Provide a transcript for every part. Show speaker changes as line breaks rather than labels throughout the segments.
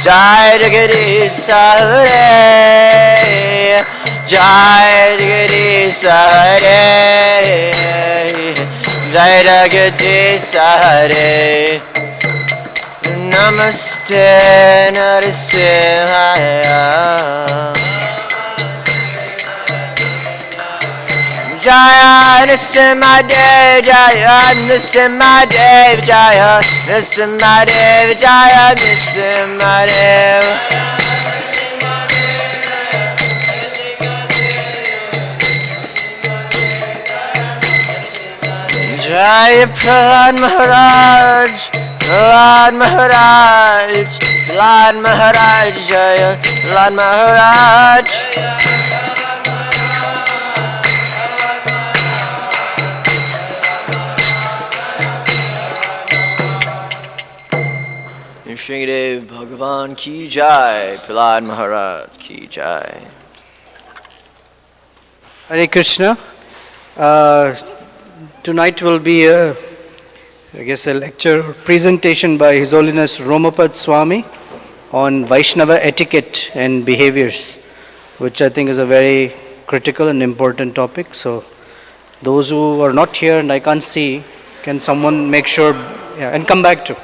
Jai Jagadish Hare, Jai Jagadish Hare, Jai Jagadish Hare. Namaste Narasimhaya, Jaya Narasimhadev, Jaya Narasimhadev, Jaya Narasimhadev, Jaya Narasimhadev. Jai Prahlad Maharaj, Prahlad Maharaj, Prahlad Maharaj, Jaya Prahlad Maharaj. Shridev Bhagavan Ki Jai, Prahlad Maharaj Ki Jai.
Hare Krishna. Tonight will be a lecture presentation by His Holiness Romapada Swami on Vaishnava etiquette and behaviors, which I think is a very critical and important topic. So those who are not here and I can't see, can someone make sure, and come back to.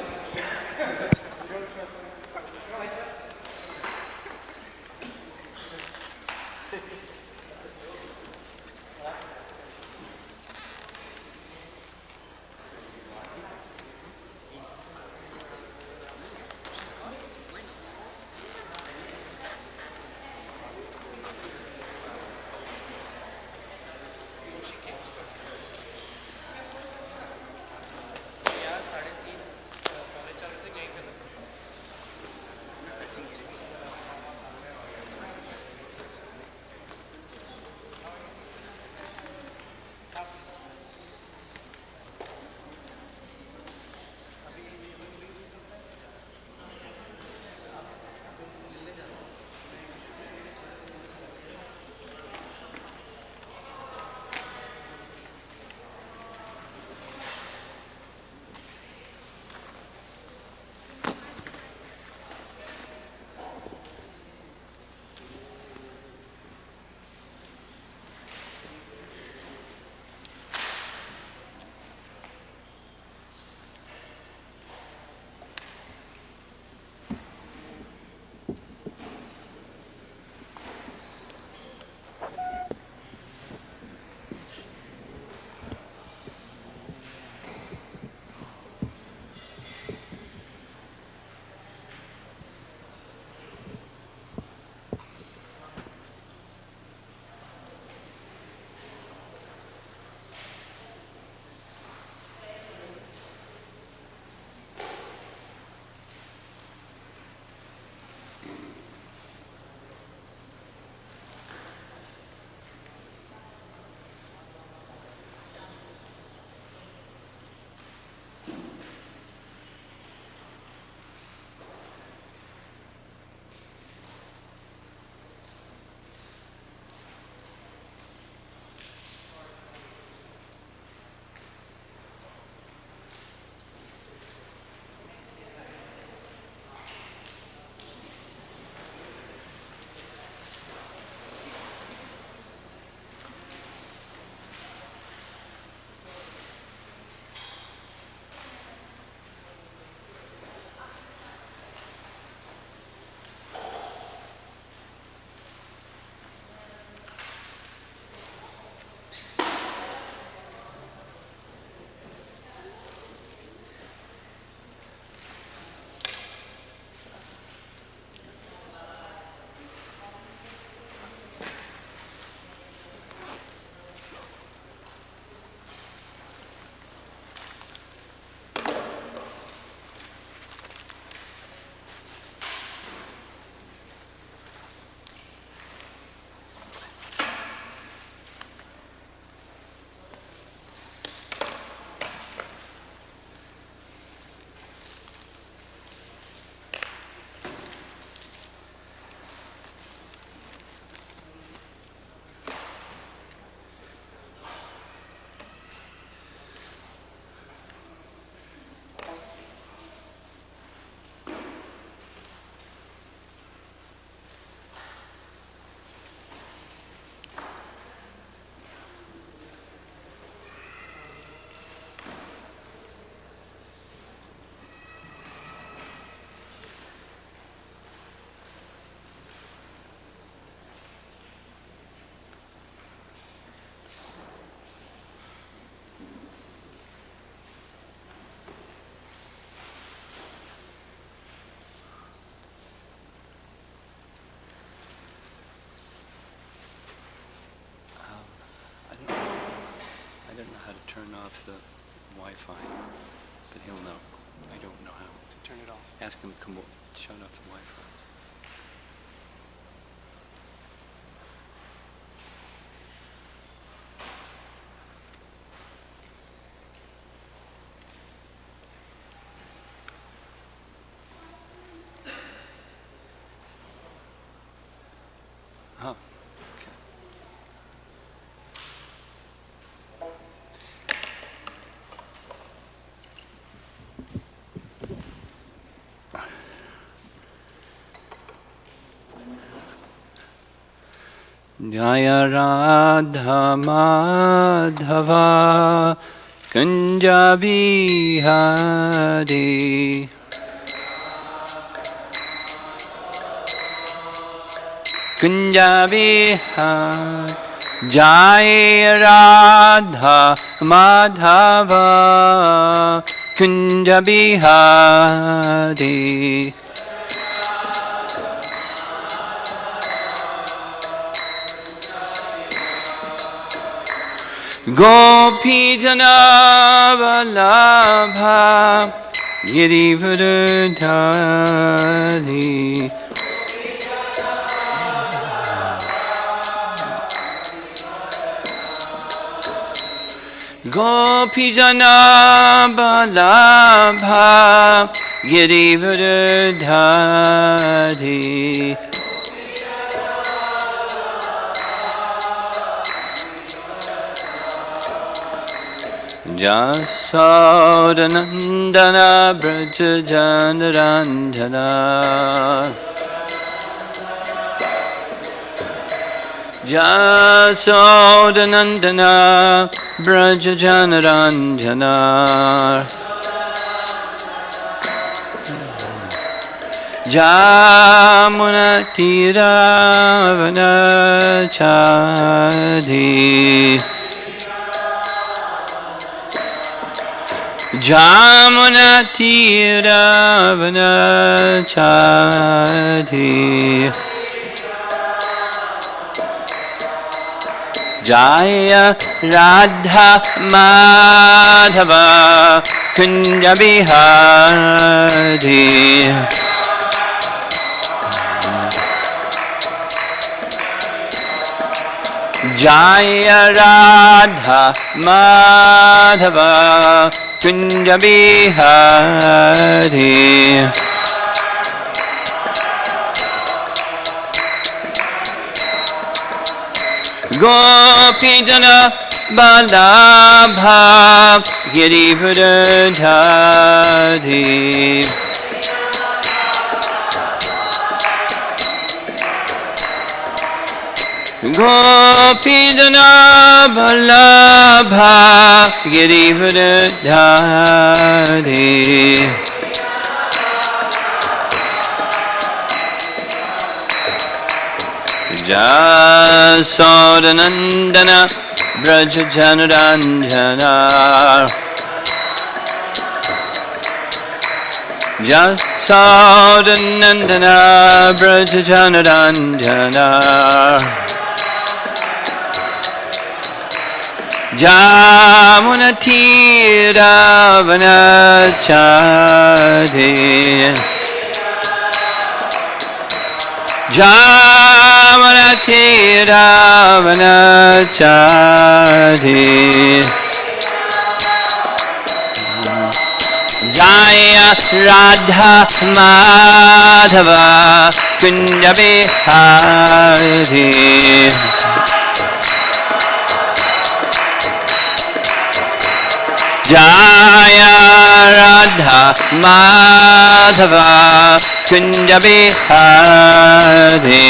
turn off the Wi-Fi, but he'll know. I don't know how.
To turn it off.
Ask him to come shut off the Wi-Fi. Oh, okay. Jaya Radha Madhava Kunja Bihari Kunja Bihari Jaya Radha Madhava Kunja Bihari Gopi Janavalabha Girivardhari Gopi Janavalabha Girivardhari Jasodanandana Braja Janaranjana Jasodanandana Braja Janaranjana Jamuna Tiravana Jamuna Tiravana Jaya Radha Madhava Kunja Bihari Jaya Radha Madhava Kunja Bihari Gopi Jana Balabha Girivardhari Gopi Jana Balabha Girivardhari Jasodanandana Braja Janaranjana Jasodanandana Braja Janaranjana Jamuna Tiravana Jamuna Tiravana Jaya Radha Madhava Kunja Bihari Jaya Radha Madhava Kunja Bihari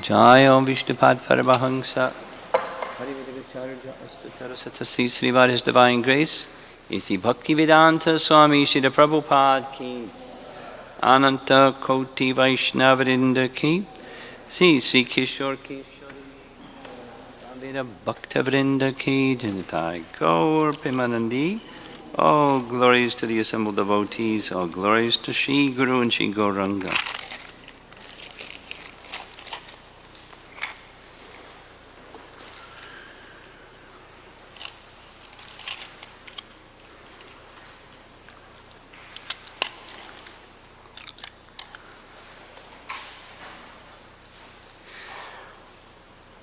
Jaya Om Vishnupad Paramahansa Harivedagacharya Astatarasatasi Srivad His Divine Grace Isi Bhaktivedanta Swami Srila Prabhupada Ki Ananta Koti Vaishnavarinda Ki Sri Kishore Kishore Samveda Bhaktavrinda Ki Janatai Gaur Premanandi. All glories to the assembled devotees, all glories to Shri Guru and Shri Gauranga.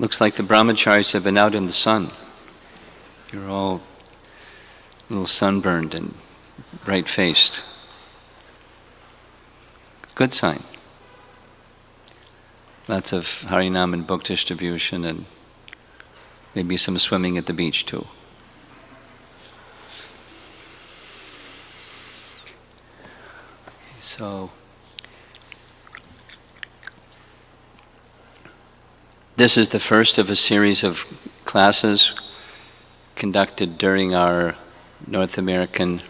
Looks like the brahmacharis have been out in the sun. You're all a little sunburned and bright-faced. Good sign. Lots of Harinam and book distribution, and maybe some swimming at the beach too. So, this is the first of a series of classes conducted during our North American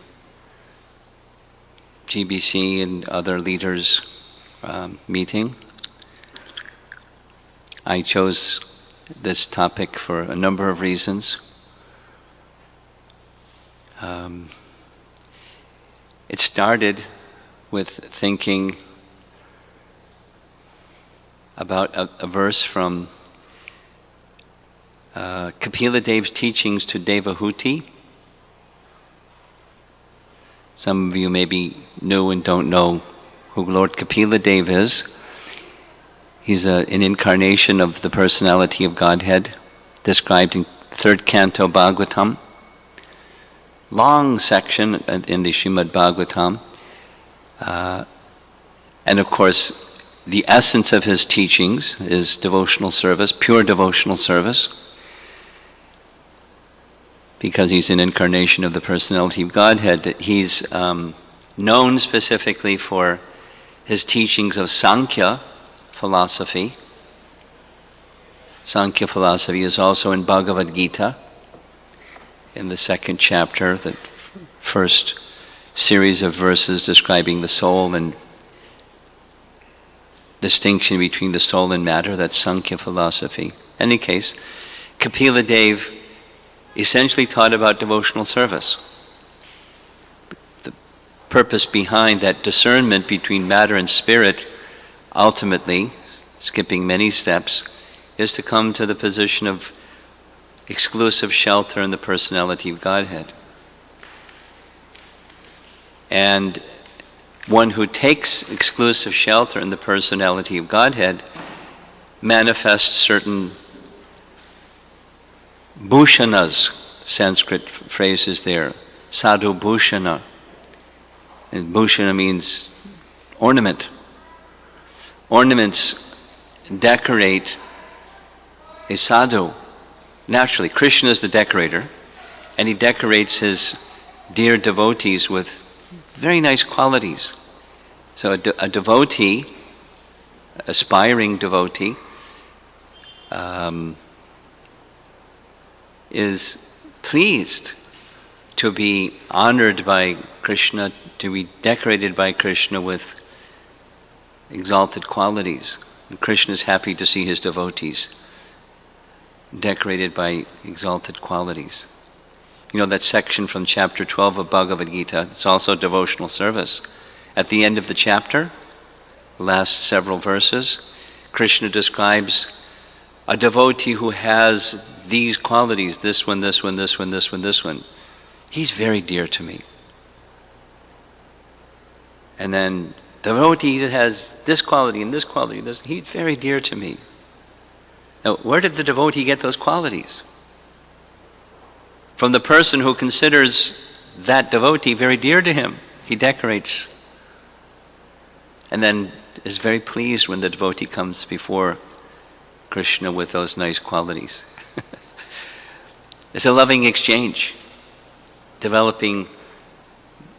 GBC and other leaders meeting. I chose this topic for a number of reasons. It started with thinking about a verse from Kapila Dev's teachings to Devahuti. Some of you maybe know and don't know who Lord Kapila Dev is. He's an incarnation of the personality of Godhead, described in 3rd Canto Bhagavatam. Long section in the Srimad Bhagavatam. And of course, the essence of his teachings is devotional service, pure devotional service, because he's an incarnation of the personality of Godhead. He's known specifically for his teachings of Sankhya philosophy. Sankhya philosophy is also in Bhagavad Gita, in the 2nd chapter, the first series of verses describing the soul and distinction between the soul and matter. That's Sankhya philosophy. In any case, Kapila Dev essentially taught about devotional service. The purpose behind that discernment between matter and spirit, ultimately, skipping many steps, is to come to the position of exclusive shelter in the personality of Godhead. And one who takes exclusive shelter in the personality of Godhead manifests certain bhushanas, Sanskrit phrases there, sadhu bhushana. And bhushana means ornament. Ornaments decorate a sadhu. Naturally, Krishna is the decorator, and he decorates his dear devotees with very nice qualities. So a devotee, aspiring devotee, is pleased to be honored by Krishna, to be decorated by Krishna with exalted qualities. And Krishna is happy to see his devotees decorated by exalted qualities. You know that section from chapter 12 of Bhagavad Gita, it's also devotional service. At the end of the chapter, the last several verses, Krishna describes a devotee who has these qualities, this one, this one, this one, this one, this one. He's very dear to me. And then the devotee that has this quality and this quality, this, he's very dear to me. Now, where did the devotee get those qualities? From the person who considers that devotee very dear to him. He decorates and then is very pleased when the devotee comes before Krishna with those nice qualities. It's a loving exchange, developing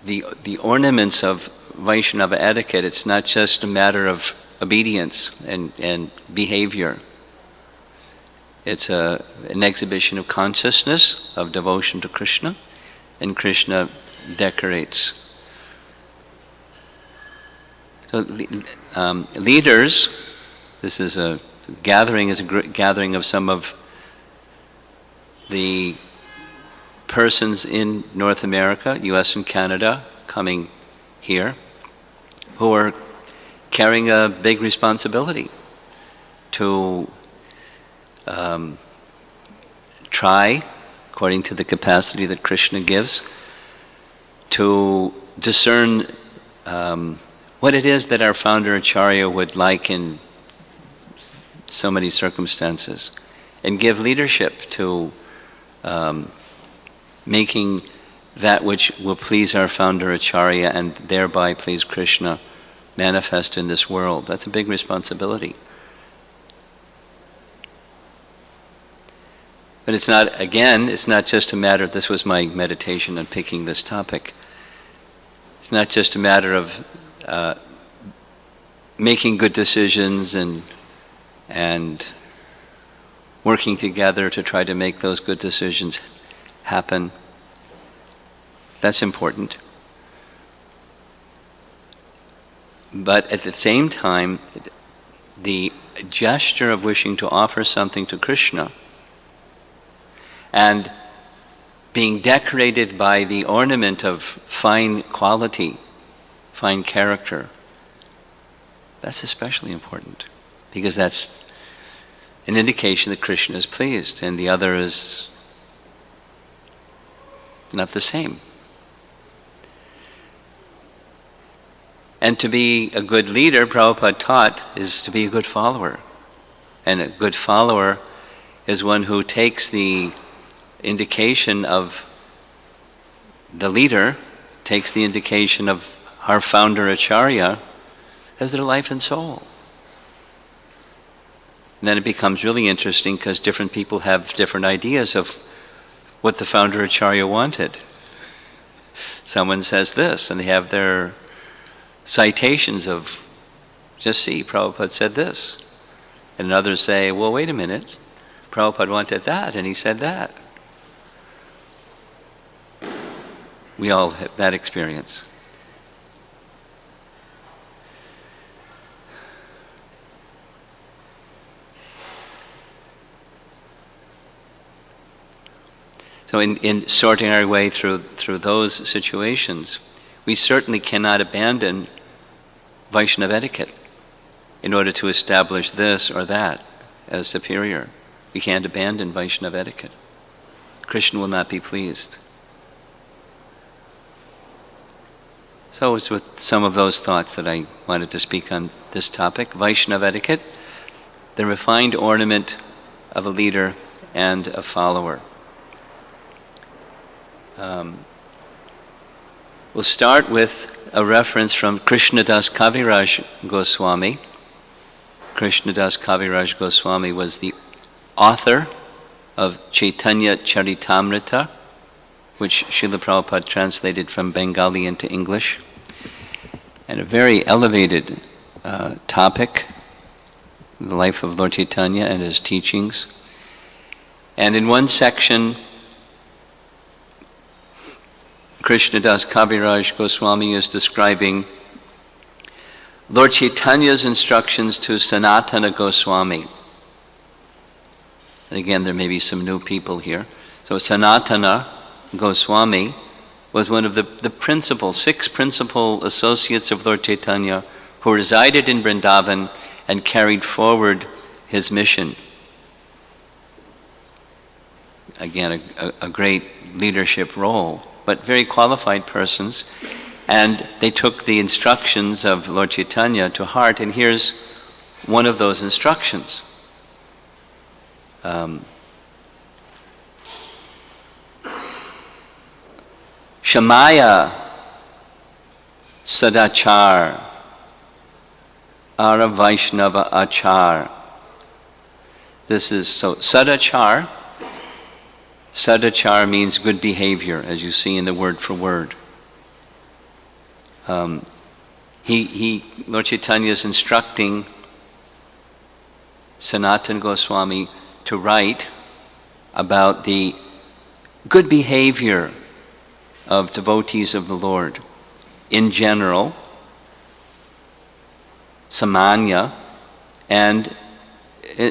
the ornaments of Vaishnava etiquette. It's not just a matter of obedience and behavior. It's an exhibition of consciousness, of devotion to Krishna, and Krishna decorates. So leaders, this is a gathering of some of the persons in North America, US and Canada, coming here, who are carrying a big responsibility to try, according to the capacity that Krishna gives, to discern what it is that our founder Acharya would like in so many circumstances. and give leadership to making that which will please our founder Acharya and thereby please Krishna manifest in this world. That's a big responsibility. But it's not, again, it's not just a matter, this was my meditation on picking this topic. It's not just a matter of making good decisions and working together to try to make those good decisions happen. That's important. But at the same time, the gesture of wishing to offer something to Krishna and being decorated by the ornament of fine quality, fine character, that's especially important, because that's an indication that Krishna is pleased and the other is not the same. And to be a good leader, Prabhupada taught, is to be a good follower. And a good follower is one who takes the indication of the leader, takes the indication of our founder Acharya as their life and soul. And then it becomes really interesting because different people have different ideas of what the founder Acharya wanted. Someone says this and they have their citations of, just see, Prabhupada said this. And others say, well, wait a minute, Prabhupada wanted that and he said that. We all have that experience. So in sorting our way through those situations, we certainly cannot abandon Vaishnava etiquette in order to establish this or that as superior. We can't abandon Vaishnava etiquette. Krishna will not be pleased. So it's with some of those thoughts that I wanted to speak on this topic, Vaishnava etiquette, the refined ornament of a leader and a follower. We'll start with a reference from Krishnadas Kaviraj Goswami. Krishnadas Kaviraj Goswami was the author of Chaitanya Charitamrita, which Srila Prabhupada translated from Bengali into English, and a very elevated topic, the life of Lord Chaitanya and his teachings. And in one section, Krishnadas Kaviraj Goswami is describing Lord Chaitanya's instructions to Sanatana Goswami. And again, there may be some new people here. So Sanatana Goswami was one of the six principal associates of Lord Chaitanya who resided in Vrindavan and carried forward his mission. Again, a great leadership role, but very qualified persons. And they took the instructions of Lord Chaitanya to heart, and here's one of those instructions. Shamaya Sadachar Ara Vaishnava Achar. This is, so Sadachar. Sadachar means good behavior, as you see in the word for word. Lord Chaitanya is instructing Sanatana Goswami to write about the good behavior of devotees of the Lord in general, samanya, and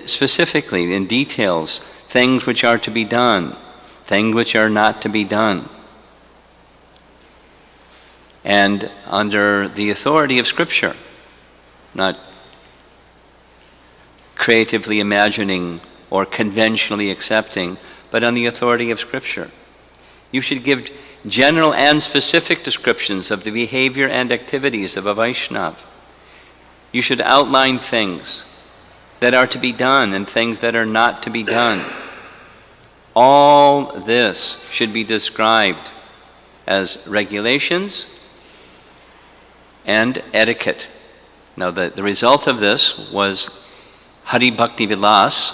specifically in details, things which are to be done, things which are not to be done. And under the authority of Scripture, not creatively imagining or conventionally accepting, but on the authority of Scripture. You should give general and specific descriptions of the behavior and activities of a Vaishnava. You should outline things that are to be done and things that are not to be done. All this should be described as regulations and etiquette. Now the result of this was Hari Bhakti Vilas,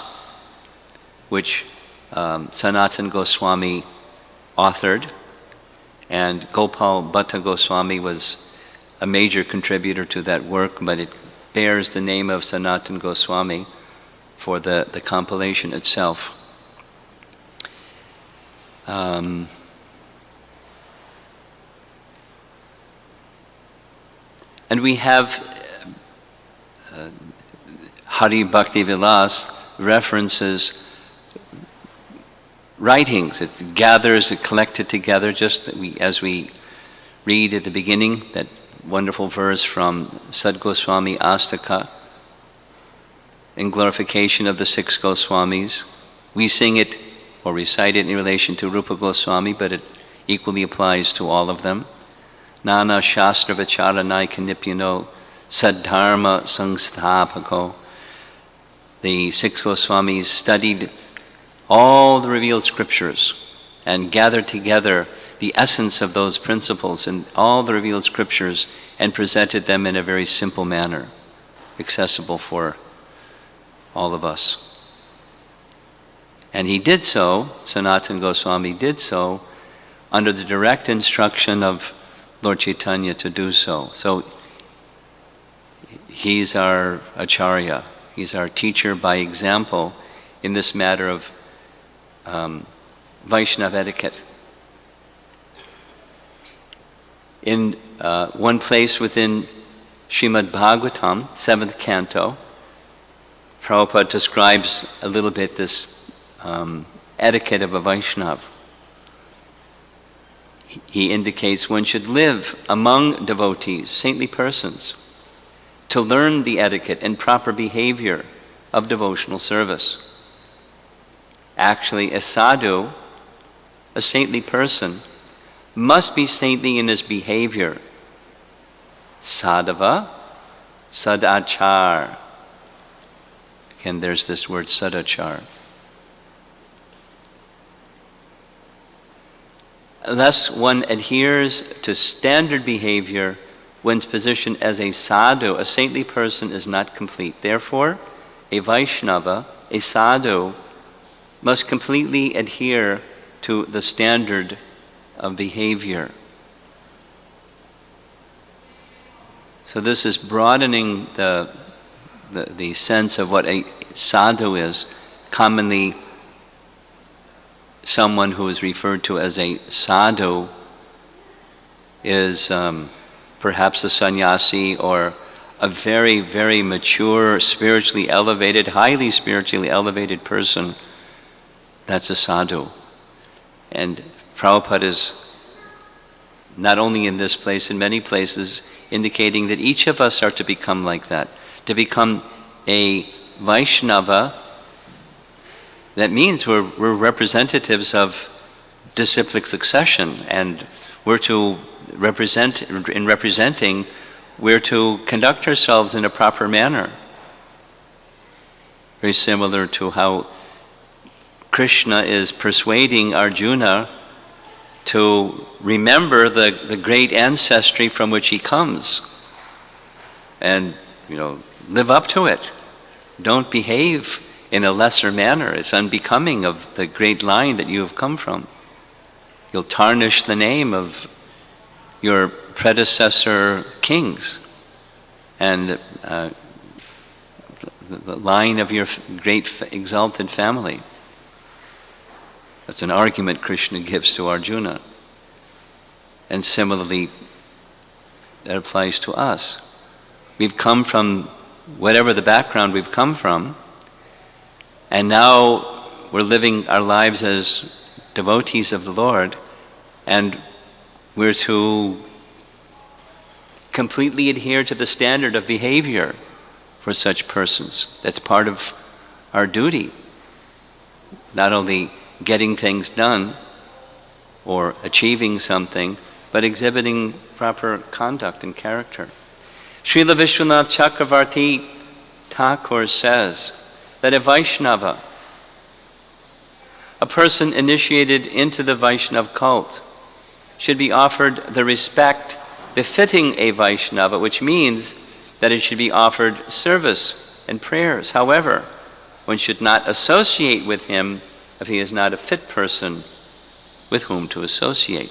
which Sanatana Goswami authored, and Gopal Bhatta Goswami was a major contributor to that work, but it bears the name of Sanatana Goswami for the compilation itself. And we have Hari Bhakti Vilas references writings. It gathers, it collected together, just that as we read at the beginning, that wonderful verse from Sad Goswami Astaka in glorification of the 6 Goswamis. We sing it or recite it in relation to Rupa Goswami, but it equally applies to all of them. Nana Shastra Vicharanai Kanipyano Saddharma Sangstapako. The 6 Goswamis studied all the revealed scriptures and gathered together the essence of those principles in all the revealed scriptures and presented them in a very simple manner, accessible for all of us. And he did so, Sanatana Goswami did so, under the direct instruction of Lord Chaitanya to do so. So he's our acharya, he's our teacher by example in this matter of Vaishnava etiquette. In one place within Srimad Bhagavatam, 7th canto, Prabhupada describes a little bit this etiquette of a Vaishnava. He indicates one should live among devotees, saintly persons, to learn the etiquette and proper behavior of devotional service. Actually, a sadhu, a saintly person, must be saintly in his behavior. Sadhava, sadachar. Again, there's this word sadachar. Unless one adheres to standard behavior, one's position as a sadhu, a saintly person, is not complete. Therefore, a Vaishnava, a sadhu, must completely adhere to the standard of behavior. So this is broadening the sense of what a sadhu is. Commonly, someone who is referred to as a sadhu is perhaps a sannyasi or a very, very mature, spiritually elevated, highly spiritually elevated person. That's a sadhu. And Prabhupada is not only in this place, in many places, indicating that each of us are to become like that. To become a Vaishnava, that means we're representatives of disciplic succession, and we're to represent, in representing, we're to conduct ourselves in a proper manner. Very similar to how Krishna is persuading Arjuna to remember the great ancestry from which he comes and, live up to it. Don't behave in a lesser manner. It's unbecoming of the great line that you have come from. You'll tarnish the name of your predecessor kings and the line of your great exalted family. That's an argument Krishna gives to Arjuna. And similarly, that applies to us. We've come from whatever the background we've come from, and now we're living our lives as devotees of the Lord, and we're to completely adhere to the standard of behavior for such persons. That's part of our duty. Not only getting things done or achieving something, but exhibiting proper conduct and character. Srila Vishwanath Chakravarti Thakur says, that a Vaishnava, a person initiated into the Vaishnava cult, should be offered the respect befitting a Vaishnava, which means that it should be offered service and prayers. However, one should not associate with him if he is not a fit person with whom to associate.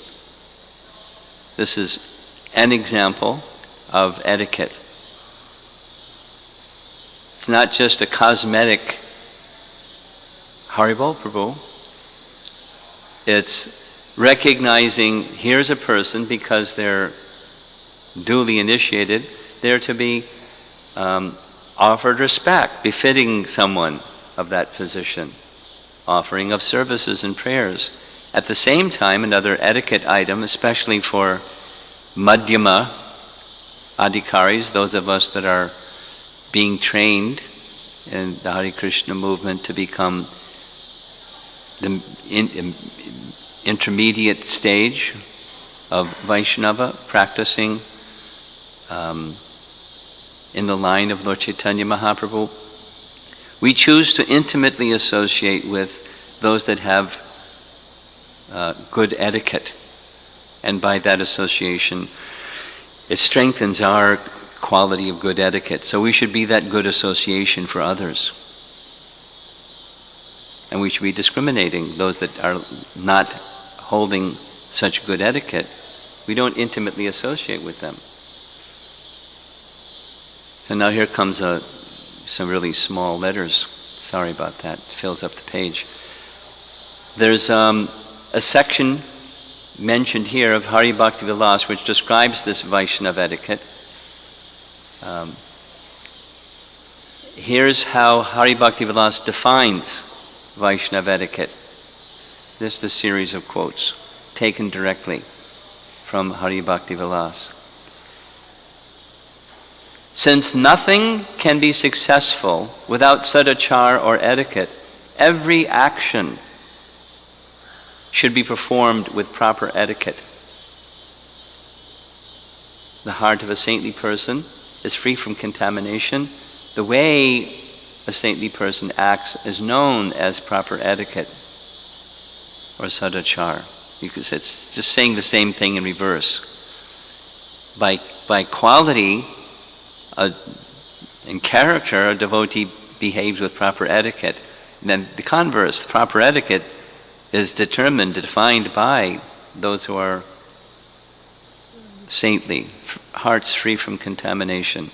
This is an example of etiquette. It's not just a cosmetic Haribol Prabhu. It's recognizing here's a person, because they're duly initiated, they're to be offered respect, befitting someone of that position, offering of services and prayers. At the same time, another etiquette item, especially for Madhyama Adhikaris, those of us that are being trained in the Hare Krishna movement to become the intermediate stage of Vaishnava, practicing in the line of Lord Chaitanya Mahaprabhu. We choose to intimately associate with those that have good etiquette, and by that association it strengthens our quality of good etiquette. So we should be that good association for others, and we should be discriminating those that are not holding such good etiquette. We don't intimately associate with them. So now here comes some really small letters. Sorry about that. It fills up the page. There's a section mentioned here of Hari Bhakti Vilas which describes this Vaishnava etiquette. Here's how Hari Bhakti Vilas defines Vaishnava etiquette. This is a series of quotes taken directly from Hari Bhakti Vilas. Since nothing can be successful without sadachar or etiquette, every action should be performed with proper etiquette. The heart of a saintly person is free from contamination. The way a saintly person acts is known as proper etiquette or sadachar. Because it's just saying the same thing in reverse. By quality in character, a devotee behaves with proper etiquette. And then the converse, proper etiquette, is defined by those who are saintly, hearts free from contamination.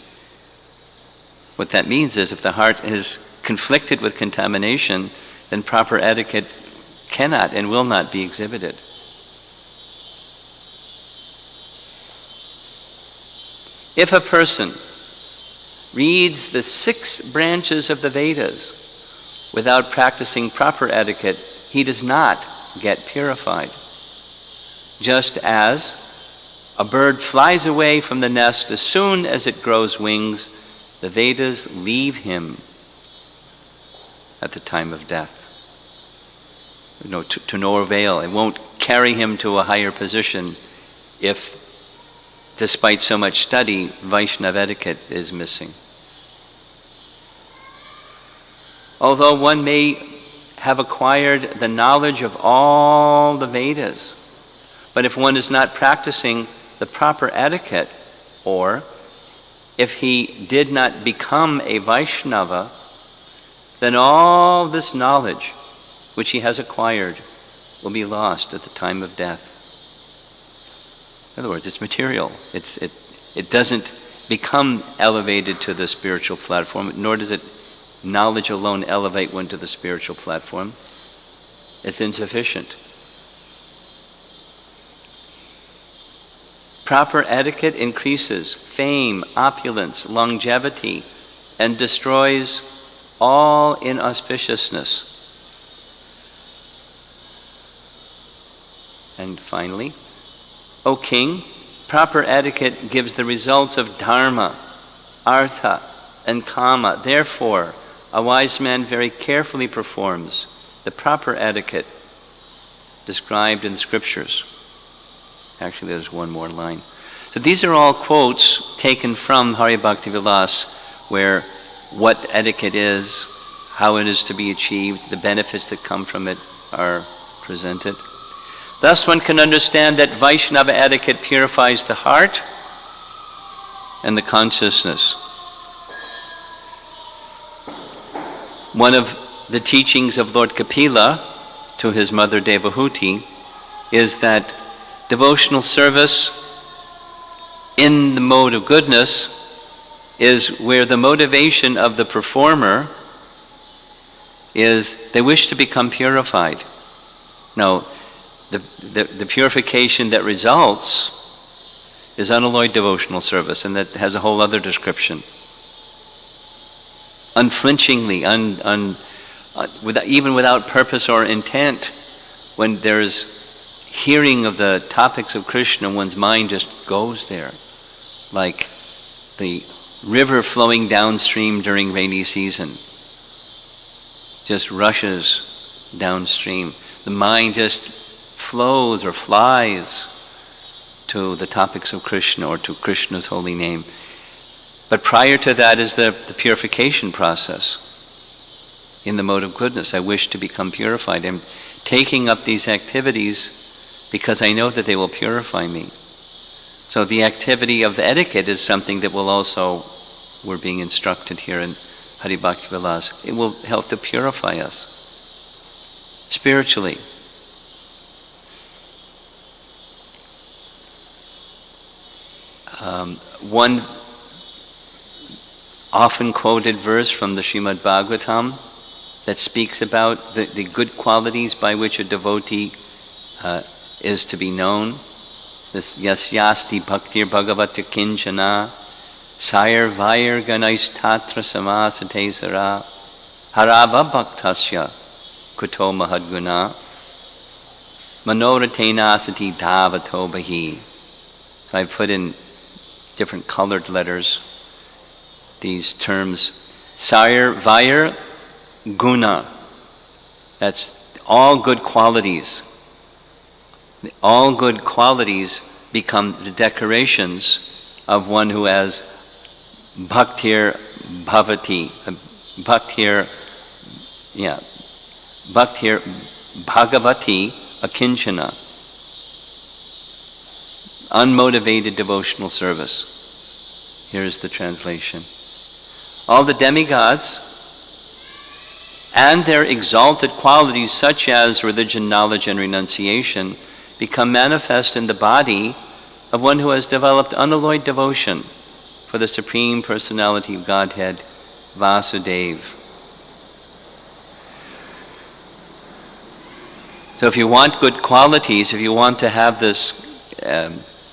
What that means is if the heart is conflicted with contamination, then proper etiquette cannot and will not be exhibited. If a person reads the 6 branches of the Vedas without practicing proper etiquette, he does not get purified. Just as a bird flies away from the nest as soon as it grows wings, the Vedas leave him at the time of death. To no avail. It won't carry him to a higher position if, despite so much study, Vaishnava etiquette is missing. Although one may have acquired the knowledge of all the Vedas, but if one is not practicing the proper etiquette, or if he did not become a Vaishnava, then all this knowledge which he has acquired will be lost at the time of death. In other words, it's material. It doesn't become elevated to the spiritual platform, nor does it knowledge alone elevate one to the spiritual platform. It's insufficient. Proper etiquette increases fame, opulence, longevity, and destroys all inauspiciousness. And finally, O king, proper etiquette gives the results of dharma, artha, and kama. Therefore, a wise man very carefully performs the proper etiquette described in the scriptures. Actually, there's one more line. So these are all quotes taken from Hari Bhakti Vilas, where what etiquette is, how it is to be achieved, the benefits that come from it are presented. Thus one can understand that Vaishnava etiquette purifies the heart and the consciousness. One of the teachings of Lord Kapila to his mother Devahuti is that devotional service in the mode of goodness is where the motivation of the performer is they wish to become purified. Now, the purification that results is unalloyed devotional service, and that has a whole other description. Unflinchingly, even without purpose or intent, when there's hearing of the topics of Krishna, one's mind just goes there, like the river flowing downstream during rainy season. Just rushes downstream. The mind just flows or flies to the topics of Krishna or to Krishna's holy name. But prior to that is the purification process in the mode of goodness. I wish to become purified. I'm taking up these activities because I know that they will purify me. So the activity of the etiquette is something that will also, we're being instructed here in Hari Bhakti Vilas, it will help to purify us spiritually. One often quoted verse from the Srimad Bhagavatam that speaks about the good qualities by which a devotee is to be known. This yasyasti bhaktir bhagavata kinchana sayar vayar ganais tatra samasate sara harava bhaktasya kuto mahadguna manoratena asati dhavato bahi. So I put in different colored letters these terms. Sayar vayar guna, that's all good qualities. All good qualities become the decorations of one who has bhaktir bhavati, bhaktir bhagavati akinchana, unmotivated devotional service. Here's the translation. All the demigods and their exalted qualities such as religion, knowledge, and renunciation become manifest in the body of one who has developed unalloyed devotion for the Supreme Personality of Godhead, Vasudeva. So if you want good qualities, if you want to have this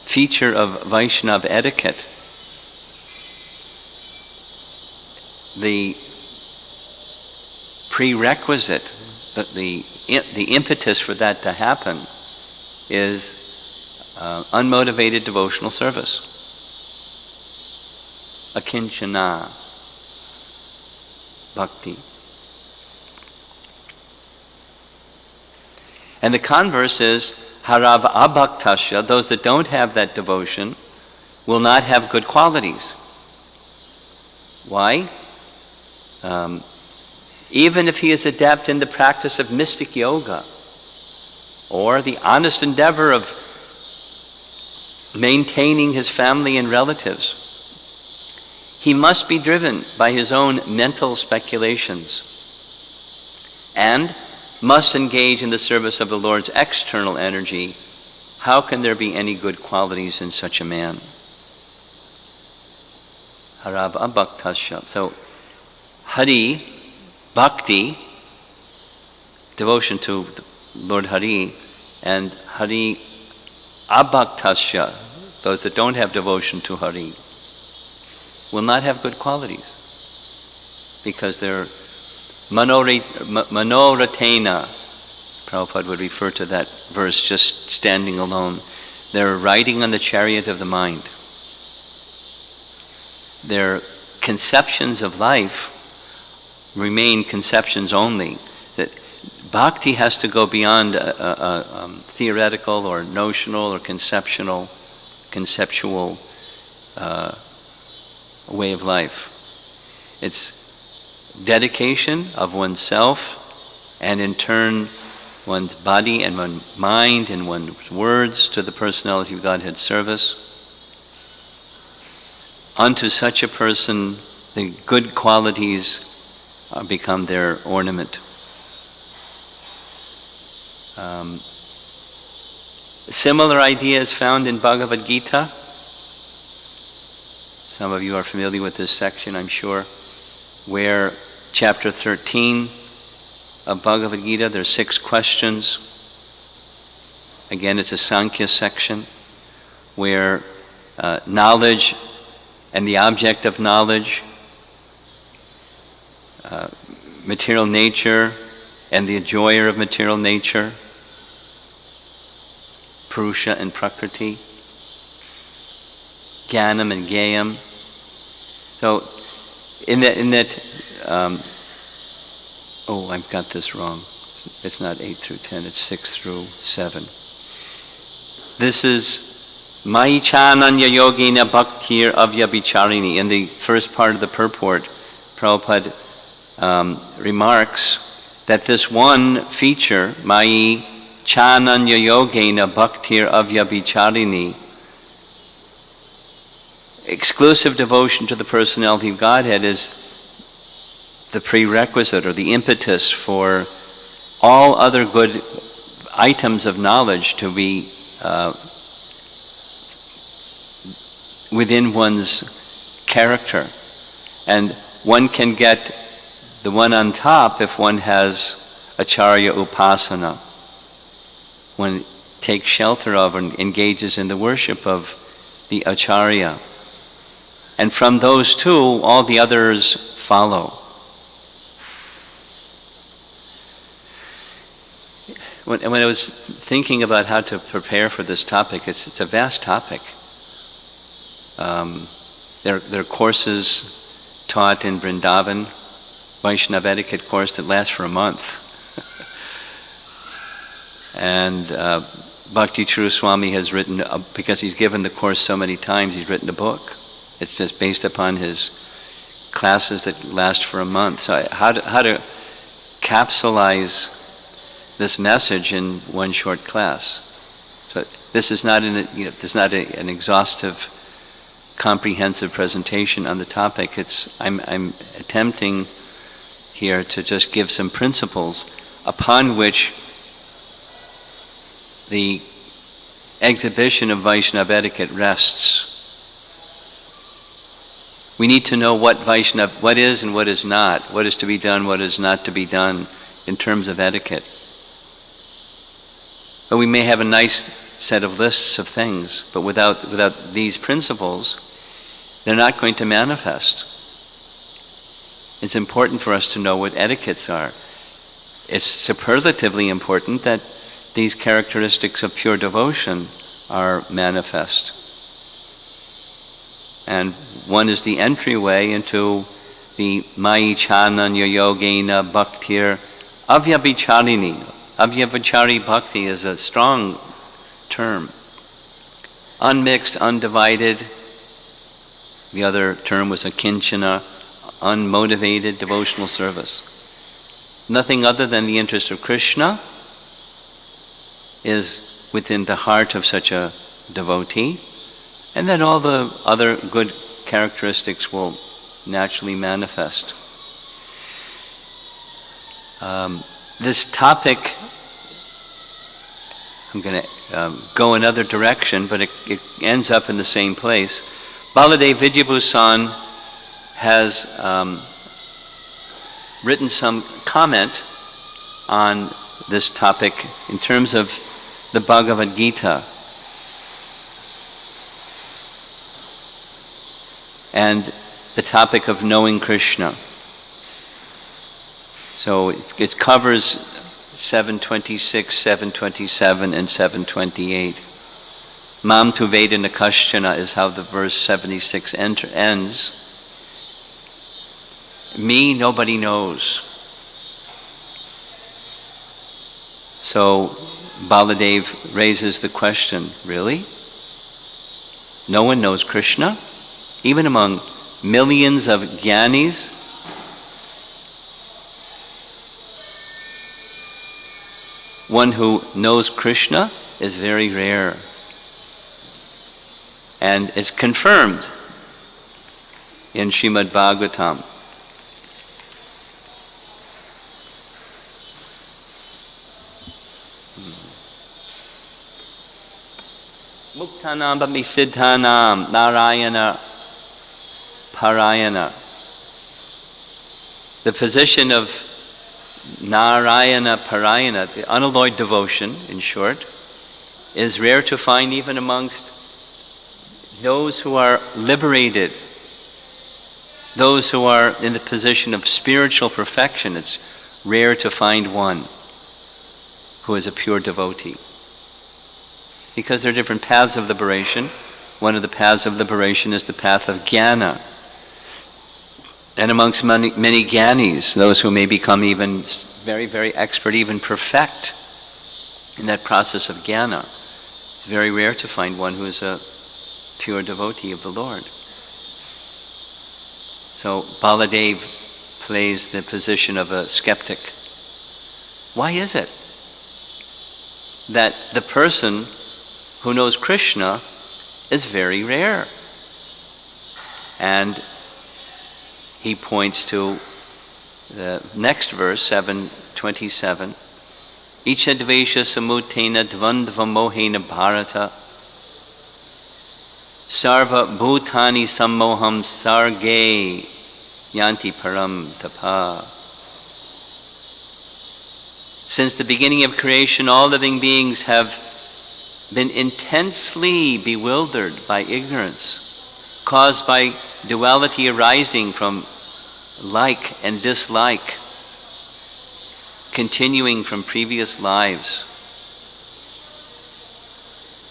feature of Vaishnava etiquette, the prerequisite, the impetus for that to happen is unmotivated devotional service. Akinchana bhakti. And the converse is harav abhaktasya, those that don't have that devotion will not have good qualities. Why? Even if he is adept in the practice of mystic yoga, or the honest endeavor of maintaining his family and relatives, he must be driven by his own mental speculations and must engage in the service of the Lord's external energy. How can there be any good qualities in such a man? Harav abhaktasya. So, Hari, bhakti, devotion to Lord Hari, and Hari abhaktasya, those that don't have devotion to Hari, will not have good qualities because they're manoratena. Prabhupada would refer to that verse just standing alone. They're riding on the chariot of the mind. Their conceptions of life remain conceptions only. That bhakti has to go beyond a theoretical or notional or conceptual way of life. It's dedication of oneself, and in turn one's body and one's mind and one's words to the personality of Godhead service. Unto such a person, the good qualities become their ornament. Similar ideas found in Bhagavad Gita. Some of you are familiar with this section, I'm sure, where chapter 13 of Bhagavad Gita, there's 6 questions. Again, it's a Sankhya section where knowledge and the object of knowledge, material nature and the enjoyer of material nature, Purusha and Prakriti, Jnanam and Gayam. So in that I've got this wrong. It's not 8 through 10, it's 6 through 7. This is Mai Chananya Yogina Bhaktir Avyabicharini. In the first part of the purport, Prabhupada remarks that this one feature, Mai Chananya Yogena Bhaktir Avyabicharini, exclusive devotion to the personality of Godhead, is the prerequisite or the impetus for all other good items of knowledge to be within one's character. And one can get the one on top if one has Acharya Upasana. One takes shelter of and engages in the worship of the Acharya. And from those two, all the others follow. When I was thinking about how to prepare for this topic, it's a vast topic. There are courses taught in Vrindavan, Vaishnava etiquette course that lasts for a month. And Bhakti True Swami has written, because he's given the course so many times, he's written a book. It's just based upon his classes that last for a month. So how to capsulize this message in one short class. So this is not an exhaustive, comprehensive presentation on the topic. I'm attempting here to just give some principles upon which the exhibition of Vaishnava etiquette rests. We need to know what is and what is not, what is to be done, what is not to be done in terms of etiquette. But we may have a nice set of lists of things, but without these principles, they're not going to manifest. It's important for us to know what etiquettes are. It's superlatively important that these characteristics of pure devotion are manifest. And one is the entryway into the Mai Chananya Yogena Bhaktir Avyabicharini. Avyabichari Bhakti is a strong term. Unmixed, undivided. The other term was a kinchana, unmotivated devotional service. Nothing other than the interest of Krishna is within the heart of such a devotee, and then all the other good characteristics will naturally manifest. This topic, I'm going to go another direction, but it ends up in the same place. Baladev Vidyabhusan has written some comment on this topic in terms of the Bhagavad Gita. And the topic of knowing Krishna. So it covers 726, 727, and 728. Mam tu Vedana Kaschana is how the verse 76 ends. Me, nobody knows. So Baladev raises the question, really? No one knows Krishna? Even among millions of jnanis? one who knows Krishna is very rare. And is confirmed in Srimad Bhagavatam. Muktanam bhami siddhanam narayana parayana. The position of Narayana Parayana, the unalloyed devotion, in short, is rare to find even amongst those who are liberated, those who are in the position of spiritual perfection. It's rare to find one who is a pure devotee. Because there are different paths of liberation. One of the paths of liberation is the path of jnana. And amongst many jnanis, those who may become even very, very expert, even perfect in that process of jnana, it's very rare to find one who is a pure devotee of the Lord. So Baladev plays the position of a skeptic. Why is it that the person who knows Krishna is very rare? And he points to the next verse, 7:27. Icha dvesha samutena dvandva mohena bharata sarva bhutani sammoham sarge yanti param tapa. Since the beginning of creation, all living beings have been intensely bewildered by ignorance, caused by duality arising from like and dislike, continuing from previous lives.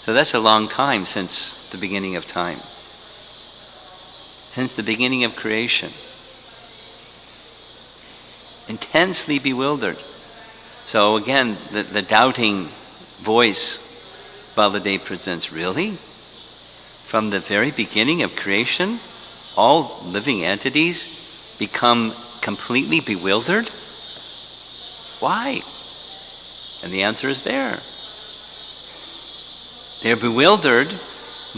So that's a long time since the beginning of time, since the beginning of creation. Intensely bewildered. So again, the doubting voice Baladev presents, really? From the very beginning of creation, all living entities become completely bewildered? Why? And the answer is there. They're bewildered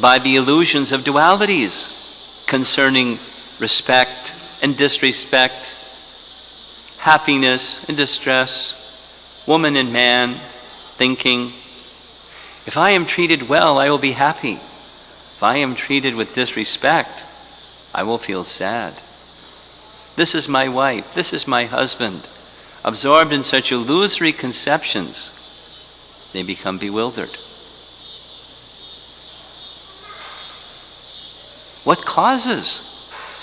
by the illusions of dualities concerning respect and disrespect, happiness and distress, woman and man, thinking, if I am treated well, I will be happy. If I am treated with disrespect, I will feel sad. This is my wife, this is my husband. Absorbed in such illusory conceptions, they become bewildered. What causes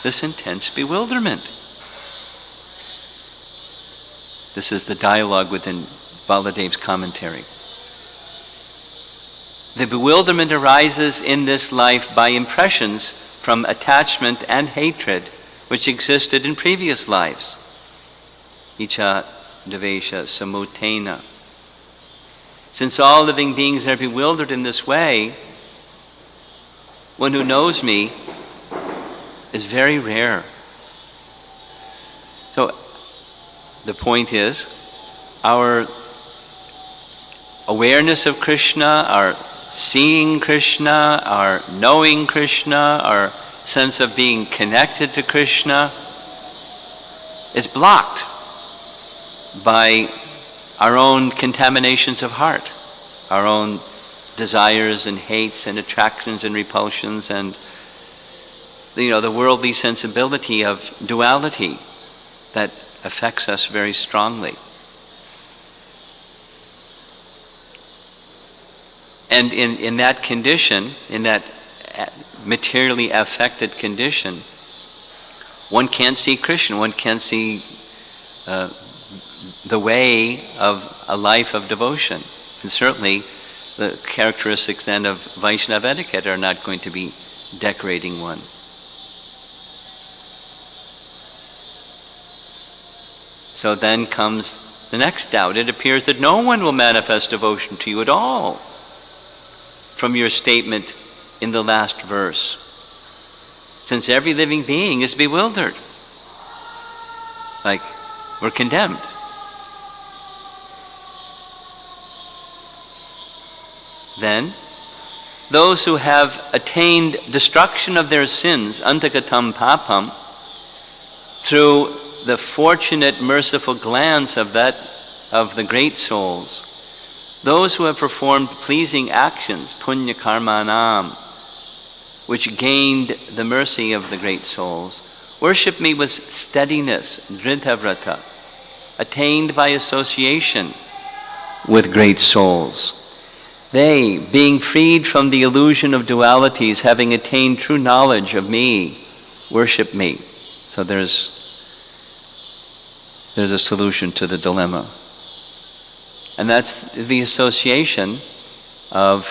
this intense bewilderment? This is the dialogue within Baladev's commentary. The bewilderment arises in this life by impressions from attachment and hatred which existed in previous lives. Icha devesha samutena. Since all living beings are bewildered in this way, one who knows me is very rare. So the point is, our awareness of Krishna, our seeing Krishna, our knowing Krishna, our sense of being connected to Krishna is blocked by our own contaminations of heart, our own desires and hates and attractions and repulsions, and the worldly sensibility of duality that affects us very strongly. And in that condition, in that materially affected condition, one can't see Krishna, one can't see the way of a life of devotion. And certainly the characteristics then of Vaishnava etiquette are not going to be decorating one. So then comes the next doubt. It appears that no one will manifest devotion to you at all from your statement in the last verse, since every living being is bewildered, like we're condemned. then, those who have attained destruction of their sins, antagatam papam, through the fortunate, merciful glance of the great souls, those who have performed pleasing actions, punya karmanam, which gained the mercy of the great souls, worship me with steadiness, dridhavrata, attained by association with great souls. They, being freed from the illusion of dualities, having attained true knowledge of me, worship me. So there's a solution to the dilemma. And that's the association of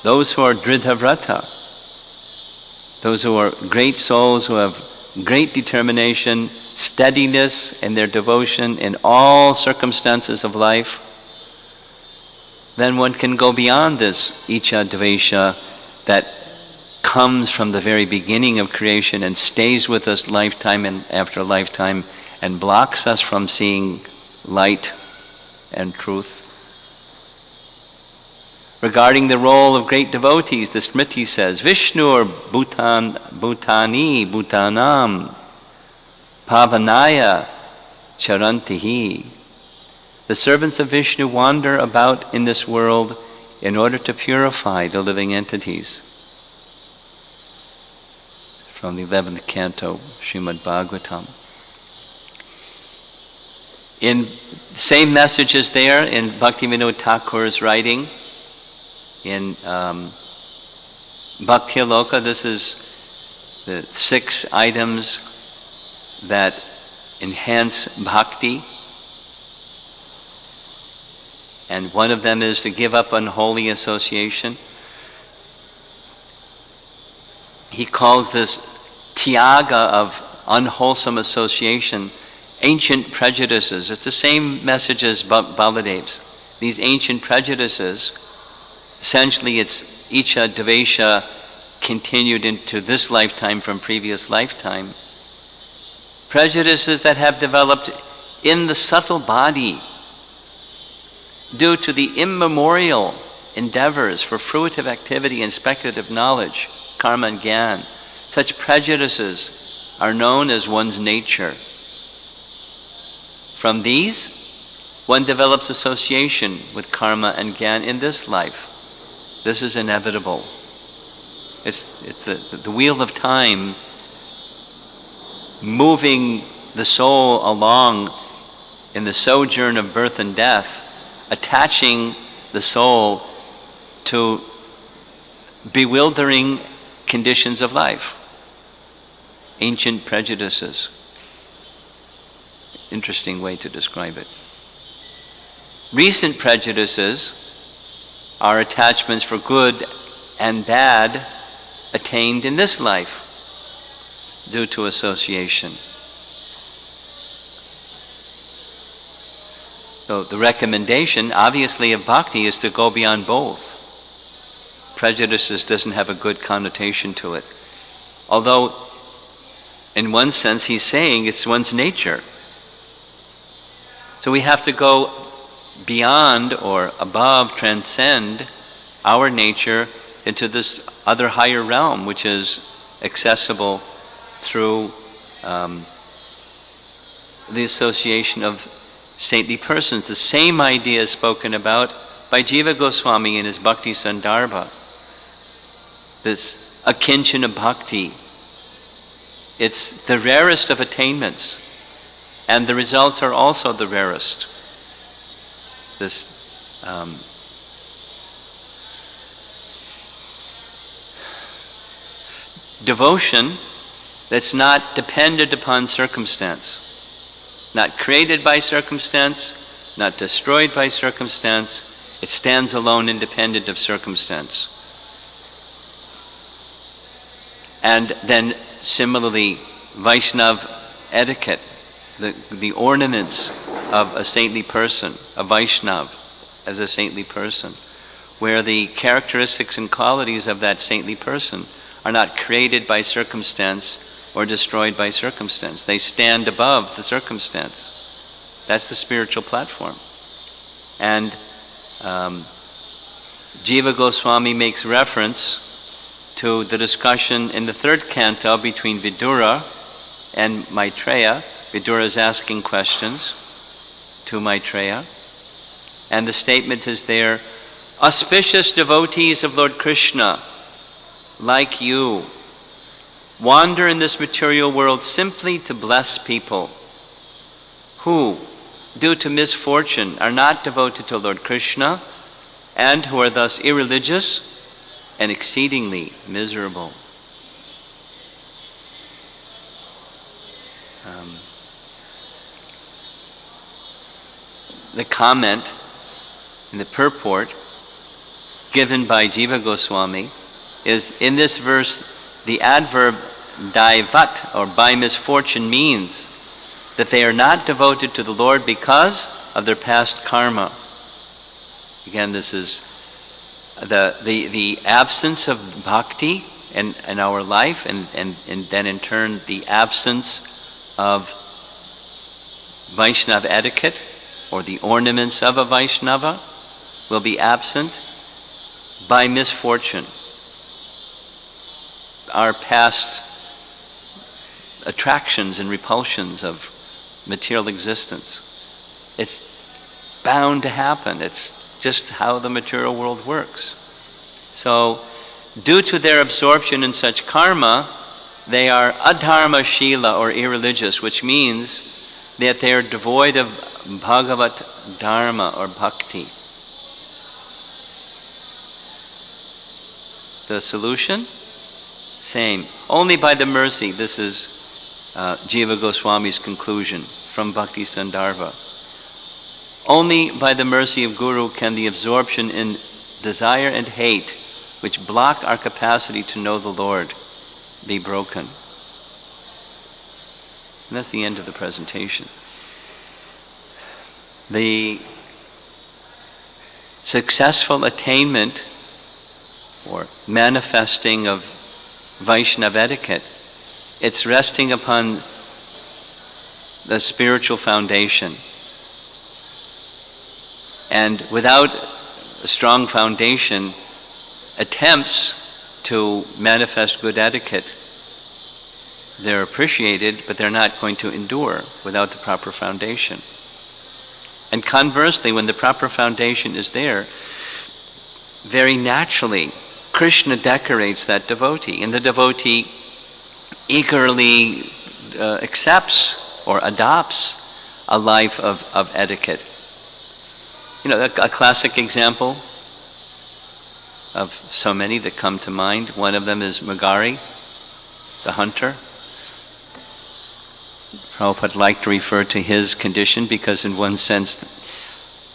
those who are dridhavrata, those who are great souls who have great determination, steadiness in their devotion in all circumstances of life. Then one can go beyond this iccha dvesha that comes from the very beginning of creation and stays with us lifetime and after lifetime and blocks us from seeing light and truth. Regarding the role of great devotees, the Smriti says, Vishnur Bhutani Bhutanam Pavanaya Charantihi. The servants of Vishnu wander about in this world in order to purify the living entities. From the 11th canto, Srimad Bhagavatam. In same messages there in Bhaktivinoda Thakur's writing, in Bhakti Loka, this is the 6 items that enhance bhakti. And one of them is to give up unholy association. He calls this tyaga of unwholesome association ancient prejudices. It's the same message as Baladev's. These ancient prejudices, essentially it's iccha dvesha continued into this lifetime from previous lifetime. Prejudices that have developed in the subtle body due to the immemorial endeavors for fruitive activity and speculative knowledge, karma and gyan. Such prejudices are known as one's nature. From these, one develops association with karma and gyan in this life. This is inevitable. It's the wheel of time moving the soul along in the sojourn of birth and death, attaching the soul to bewildering conditions of life. Ancient prejudices. Interesting way to describe it. Recent prejudices are attachments for good and bad attained in this life due to association. So the recommendation, obviously, of bhakti is to go beyond both. Prejudices doesn't have a good connotation to it. Although, in one sense, he's saying it's one's nature. So we have to go beyond or above, transcend our nature into this other higher realm, which is accessible through the association of saintly persons. The same idea is spoken about by Jiva Goswami in his Bhakti Sandarbha. This akinchana bhakti. It's the rarest of attainments. And the results are also the rarest. This devotion that's not dependent upon circumstance, not created by circumstance, not destroyed by circumstance. It stands alone, independent of circumstance. And then similarly, Vaishnava etiquette, the ornaments of a saintly person, a Vaishnava as a saintly person, where the characteristics and qualities of that saintly person are not created by circumstance or destroyed by circumstance. They stand above the circumstance. That's the spiritual platform. And Jiva Goswami makes reference to the discussion in the third canto between Vidura and Maitreya. Vidura is asking questions to Maitreya. And the statement is there, auspicious devotees of Lord Krishna, like you, wander in this material world simply to bless people who, due to misfortune, are not devoted to Lord Krishna and who are thus irreligious and exceedingly miserable. The comment in the purport given by Jiva Goswami is, in this verse, the adverb daivat, or by misfortune, means that they are not devoted to the Lord because of their past karma. Again, this is the absence of bhakti in our life, and then in turn the absence of Vaishnava etiquette, or the ornaments of a Vaishnava, will be absent by misfortune. Our past attractions and repulsions of material existence. It's bound to happen. It's just how the material world works. So, due to their absorption in such karma, they are adharma shila, or irreligious, which means that they are devoid of bhagavat dharma, or bhakti. The solution? Same. Only by the mercy. This is Jiva Goswami's conclusion from Bhakti Sandarbha. Only by the mercy of Guru can the absorption in desire and hate, which block our capacity to know the Lord, be broken. And that's the end of the presentation. The successful attainment or manifesting of Vaishnava etiquette, it's resting upon the spiritual foundation. And without a strong foundation, attempts to manifest good etiquette, they're appreciated, but they're not going to endure without the proper foundation. And conversely, when the proper foundation is there, very naturally, Krishna decorates that devotee, and the devotee eagerly accepts or adopts a life of etiquette. You know, a classic example of so many that come to mind, one of them is Magari, the hunter. Prabhupada liked to refer to his condition because in one sense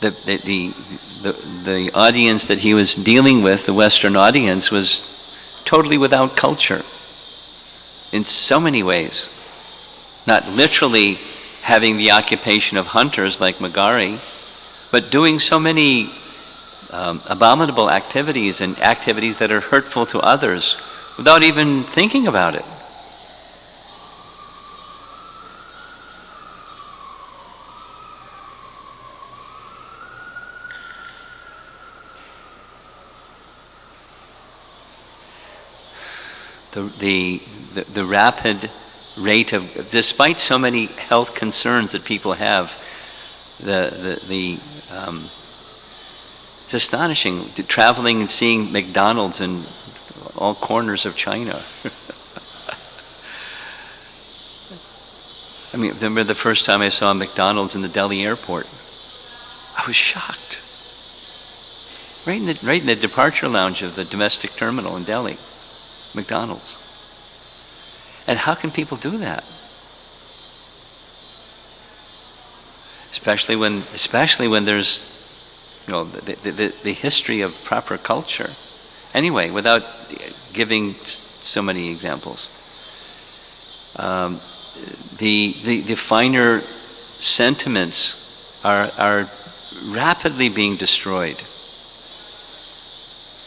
the audience that he was dealing with, the Western audience, was totally without culture in so many ways. Not literally having the occupation of hunters like Magari, but doing so many abominable activities and activities that are hurtful to others without even thinking about it. The rapid rate of, despite so many health concerns that people have, it's astonishing, traveling and seeing McDonald's in all corners of China. I mean, I remember the first time I saw McDonald's in the Delhi airport. I was shocked. Right in the departure lounge of the domestic terminal in Delhi. McDonald's. And how can people do that? Especially when there's, you know, the history of proper culture. Anyway, without giving so many examples, the finer sentiments are rapidly being destroyed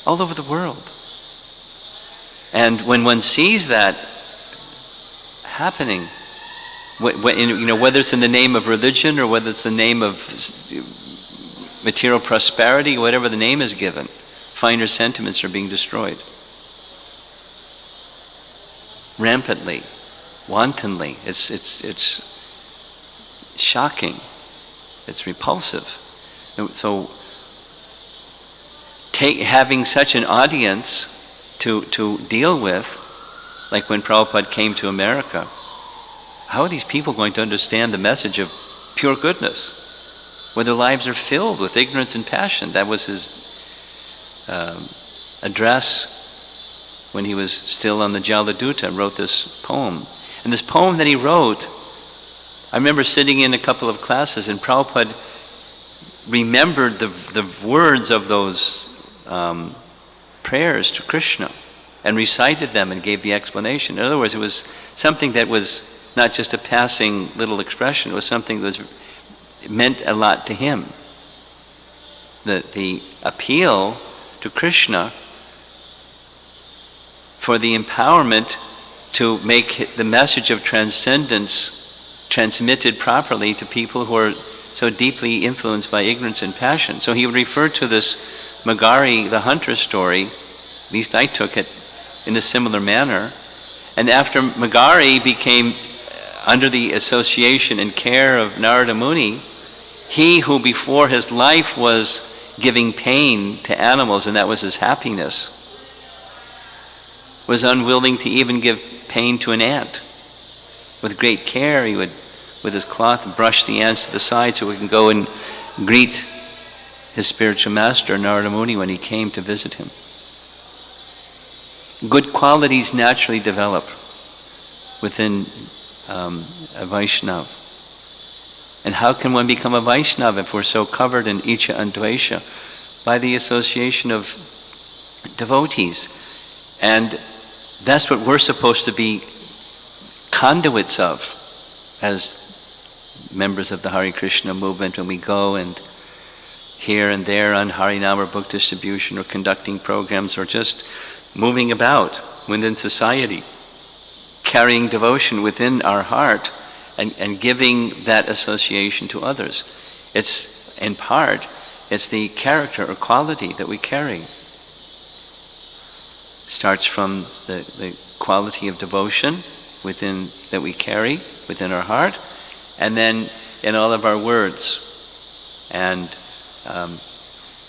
all over the world. And when one sees that happening, you know, whether it's in the name of religion or whether it's the name of material prosperity, whatever the name is given, finer sentiments are being destroyed. Rampantly, wantonly. It's shocking. It's repulsive. So having such an audience to deal with, like when Prabhupada came to America, how are these people going to understand the message of pure goodness, where their lives are filled with ignorance and passion? That was his address when he was still on the Jaladuta and wrote this poem. And this poem that he wrote, I remember sitting in a couple of classes and Prabhupada remembered the words of those prayers to Krishna and recited them and gave the explanation. In other words, it was something that was not just a passing little expression, it was something that meant a lot to him. The appeal to Krishna for the empowerment to make the message of transcendence transmitted properly to people who are so deeply influenced by ignorance and passion. So he would refer to this Magari the hunter story, at least I took it in a similar manner. And after Magari became under the association and care of Narada Muni, he who before his life was giving pain to animals, and that was his happiness, was unwilling to even give pain to an ant. With great care, he would, with his cloth, brush the ants to the side so he can go and greet his spiritual master, Narada Muni, when he came to visit him. Good qualities naturally develop within a Vaishnava. And how can one become a Vaishnava if we're so covered in Icha and Dvesha? By the association of devotees. And that's what we're supposed to be conduits of as members of the Hare Krishna movement, when we go and here and there on Harinam or book distribution or conducting programs or just moving about within society, carrying devotion within our heart and giving that association to others. It's, in part, it's the character or quality that we carry. Starts from the quality of devotion that we carry within our heart, and then in all of our words and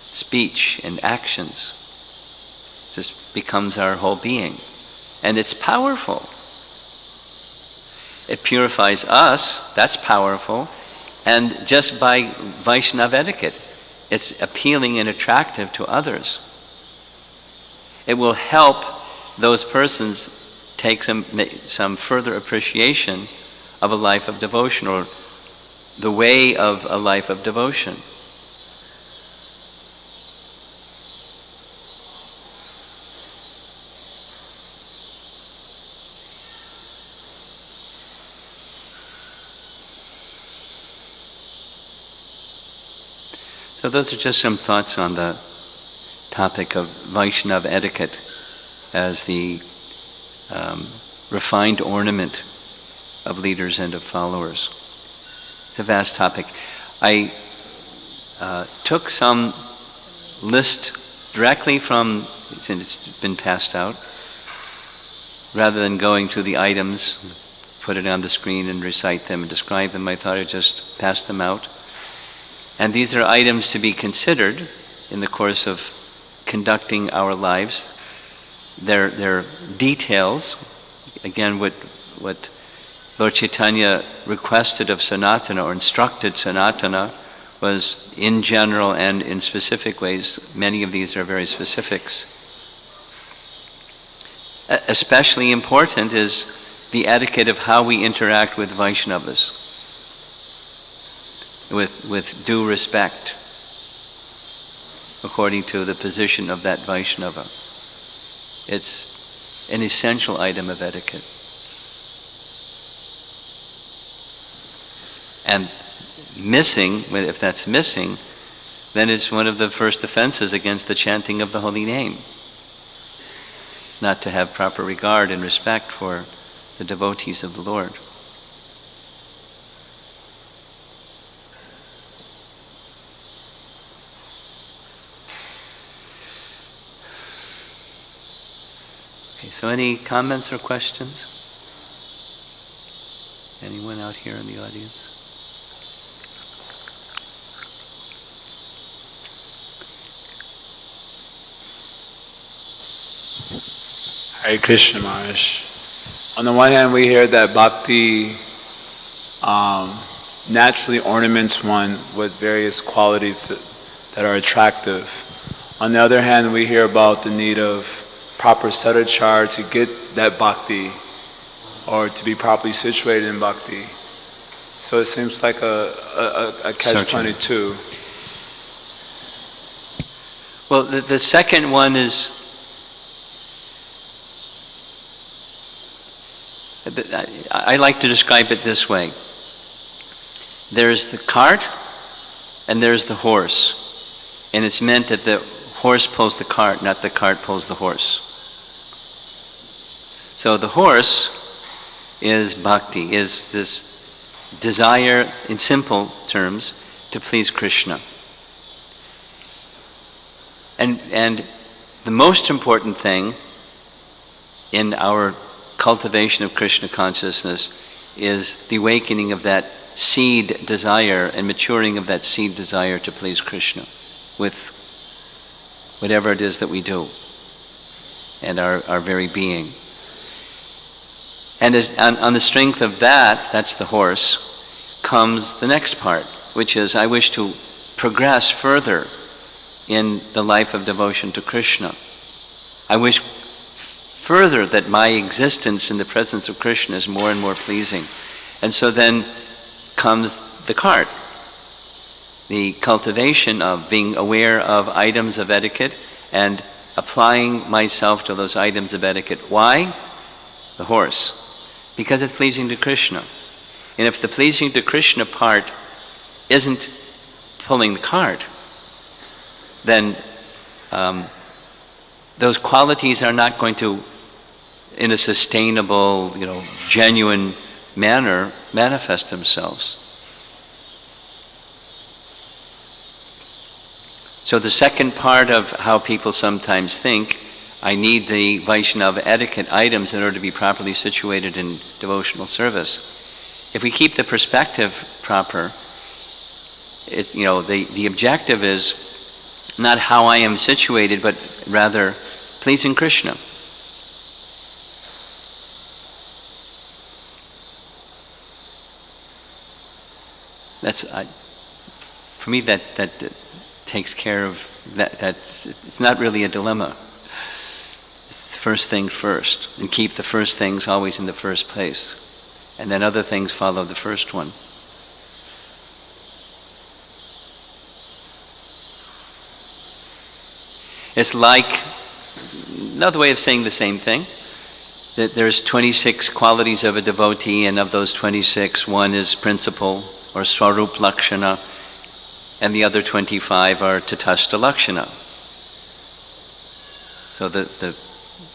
speech and actions. Just becomes our whole being. And it's powerful. It purifies us, that's powerful. And just by Vaishnava etiquette, it's appealing and attractive to others. It will help those persons take some further appreciation of a life of devotion, or the way of a life of devotion. So those are just some thoughts on the topic of Vaishnava etiquette as the refined ornament of leaders and of followers. It's a vast topic. I took some list directly from, since it's been passed out, rather than going through the items, put it on the screen and recite them and describe them. I thought I'd just pass them out. And these are items to be considered in the course of conducting our lives. They're details. Again, what Lord Chaitanya requested of Sanatana, or instructed Sanatana, was in general and in specific ways. Many of these are very specifics. Especially important is the etiquette of how we interact with Vaishnavas, with due respect, according to the position of that Vaishnava. It's an essential item of etiquette. And missing, if that's missing, then it's one of the first offenses against the chanting of the holy name. Not to have proper regard and respect for the devotees of the Lord. Okay, so any comments or questions? Anyone out here in the audience?
Hare Krishna Maharaj. On the one hand, we hear that bhakti naturally ornaments one with various qualities that are attractive. On the other hand, we hear about the need of proper sadhachar to get that bhakti, or to be properly situated in bhakti. So it seems like a catch-22.
Well, the second one is, I like to describe it this way. There's the cart and there's the horse. And it's meant that the horse pulls the cart, not the cart pulls the horse. So the horse is bhakti, is this desire, in simple terms, to please Krishna. And the most important thing in our cultivation of Krishna consciousness is the awakening of that seed desire and maturing of that seed desire to please Krishna with whatever it is that we do and our very being. And on the strength of that, that's the horse, comes the next part, which is I wish to progress further in the life of devotion to Krishna. I wish further that my existence in the presence of Krishna is more and more pleasing. And so then comes the cart, the cultivation of being aware of items of etiquette and applying myself to those items of etiquette. Why? The horse. Because it's pleasing to Krishna. And if the pleasing to Krishna part isn't pulling the cart, then those qualities are not going to, in a sustainable, genuine manner, manifest themselves. So the second part of how people sometimes think, I need the Vaishnava etiquette items in order to be properly situated in devotional service. If we keep the perspective proper, the objective is not how I am situated, but rather pleasing Krishna. For me, that takes care of that. It's not really a dilemma. It's the first thing first, and keep the first things always in the first place, and then other things follow the first one. It's like another way of saying the same thing, that there's 26 qualities of a devotee, and of those 26, one is principle or swarup lakshana, and the other 25 are tatastha lakshana. So the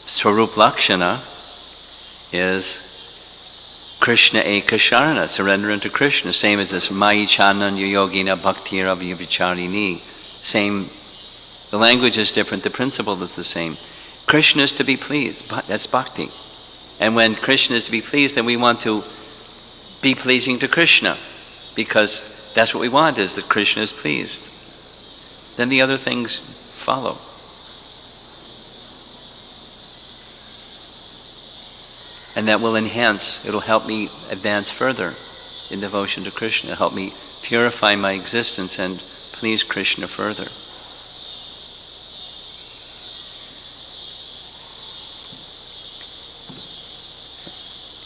swarup lakshana is Krishna eka sharana, surrender unto Krishna, same as this Mai chananya yogina bhaktira vyavicharini. Same, the language is different, the principle is the same. Krishna is to be pleased, that's bhakti. And when Krishna is to be pleased, then we want to be pleasing to Krishna, because that's what we want, is that Krishna is pleased. Then the other things follow. And that will enhance, it'll help me advance further in devotion to Krishna, help me purify my existence and please Krishna further.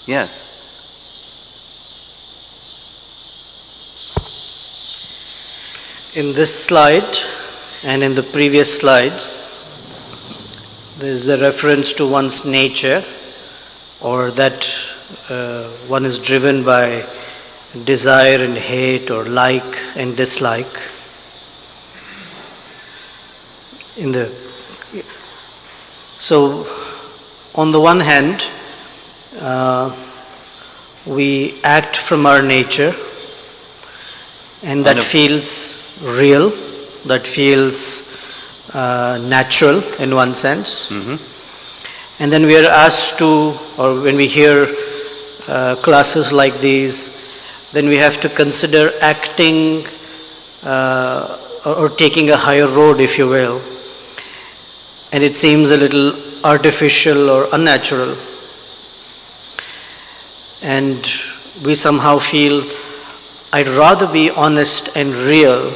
Yes?
In this slide and in the previous slides, there is the reference to one's nature, or that one is driven by desire and hate, or like and dislike. So, on the one hand, we act from our nature, and that feels real, that feels natural in one sense.
Mm-hmm.
And then we are asked to, or when we hear classes like these, then we have to consider acting or taking a higher road, if you will. And it seems a little artificial or unnatural. And we somehow feel, I'd rather be honest and real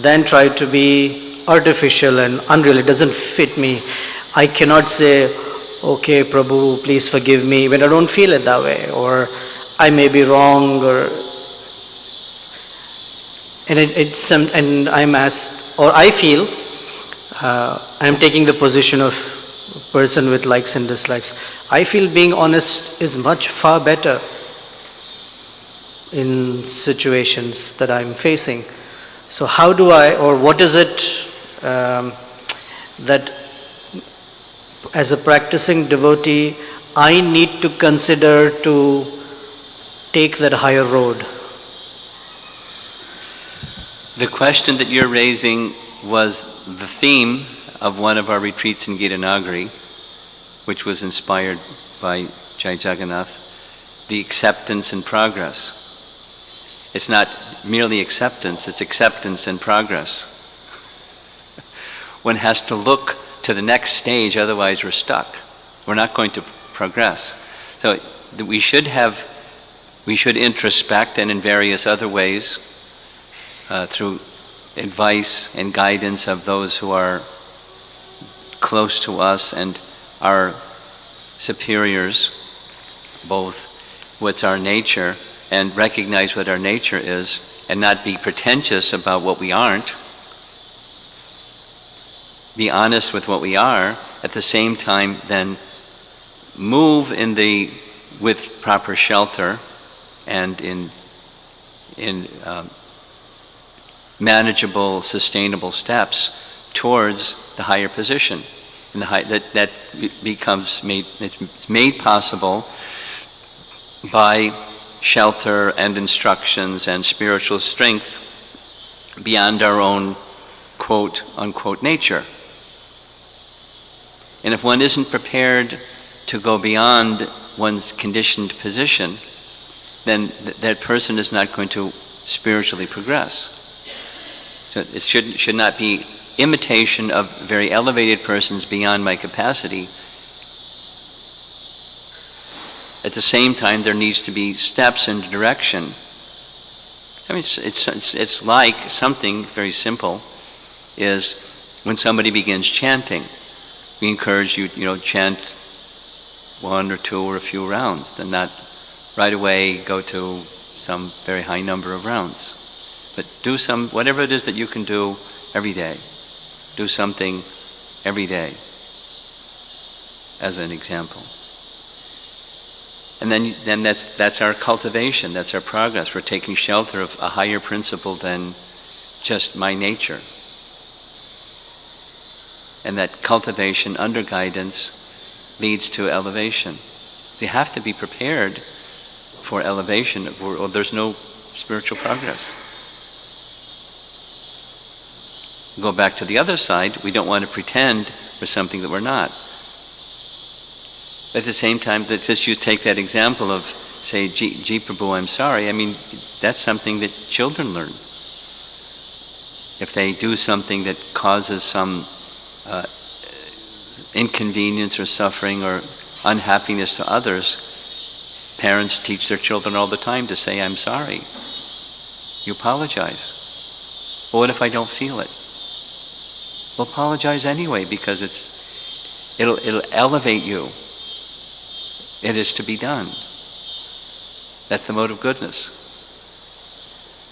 than try to be artificial and unreal. It doesn't fit me. I cannot say, okay, Prabhu, please forgive me, when I don't feel it that way, or I may be wrong, or and I'm asked, or I feel I'm taking the position of a person with likes and dislikes. I feel being honest is much far better in situations that I'm facing. So how do I, or what is it that as a practicing devotee I need to consider to take that higher road?
The question that you're raising was the theme of one of our retreats in Gitanagari, which was inspired by Jai Jagannath, the acceptance and progress. It's not merely acceptance, it's acceptance and progress. One has to look to the next stage, otherwise we're stuck. We're not going to progress. So we should introspect, and in various other ways, through advice and guidance of those who are close to us and our superiors, both what's our nature, and recognize what our nature is, and not be pretentious about what we aren't. Be honest with what we are, at the same time then move with proper shelter and in manageable, sustainable steps towards the higher position. And that becomes it's made possible by shelter and instructions and spiritual strength beyond our own quote unquote nature. And if one isn't prepared to go beyond one's conditioned position, then that person is not going to spiritually progress. So it should not be imitation of very elevated persons beyond my capacity. At the same time, there needs to be steps in direction. I mean, it's like something very simple is when somebody begins chanting. We encourage you, chant 1 or 2 or a few rounds, then not right away go to some very high number of rounds. But do whatever it is that you can do every day. Do something every day, as an example. And then that's our cultivation, that's our progress. We're taking shelter of a higher principle than just my nature. And that cultivation under guidance leads to elevation. You have to be prepared for elevation, or there's no spiritual progress. Go back to the other side, we don't want to pretend for something that we're not. At the same time, let's just take that example of, say, Ji Prabhu, I'm sorry. I mean, that's something that children learn. If they do something that causes some inconvenience or suffering or unhappiness to others, parents teach their children all the time to say, I'm sorry. You apologize. Well, what if I don't feel it? Well, apologize anyway, because it'll elevate you. It is to be done. That's the mode of goodness.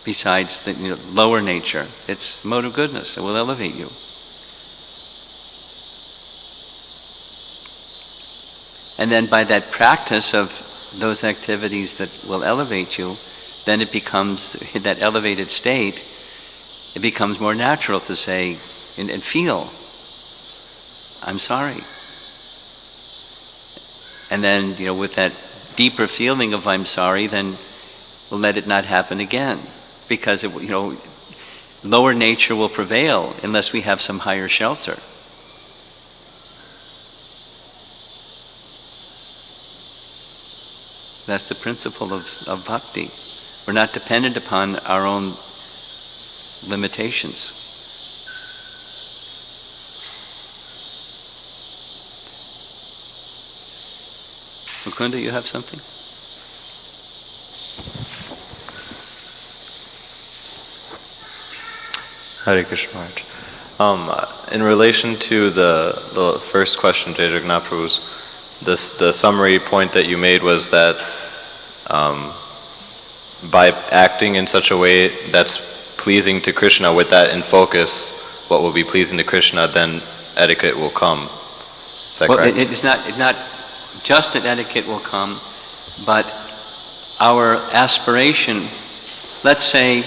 Besides the lower nature, it's the mode of goodness. It will elevate you. And then by that practice of those activities that will elevate you, then it becomes, that elevated state, it becomes more natural to say and feel, I'm sorry. And then, with that deeper feeling of I'm sorry, then we'll let it not happen again. Because, lower nature will prevail unless we have some higher shelter. That's the principle of bhakti. We're not dependent upon our own limitations. Mukunda, you have something?
Hare Krishna Maharaj. In relation to the first question, Jai Jagannath Prabhu's, the summary point that you made was that by acting in such a way that's pleasing to Krishna, with that in focus, what will be pleasing to Krishna, then etiquette will come. Is that correct?
It's not just that etiquette will come, but our aspiration, let's say,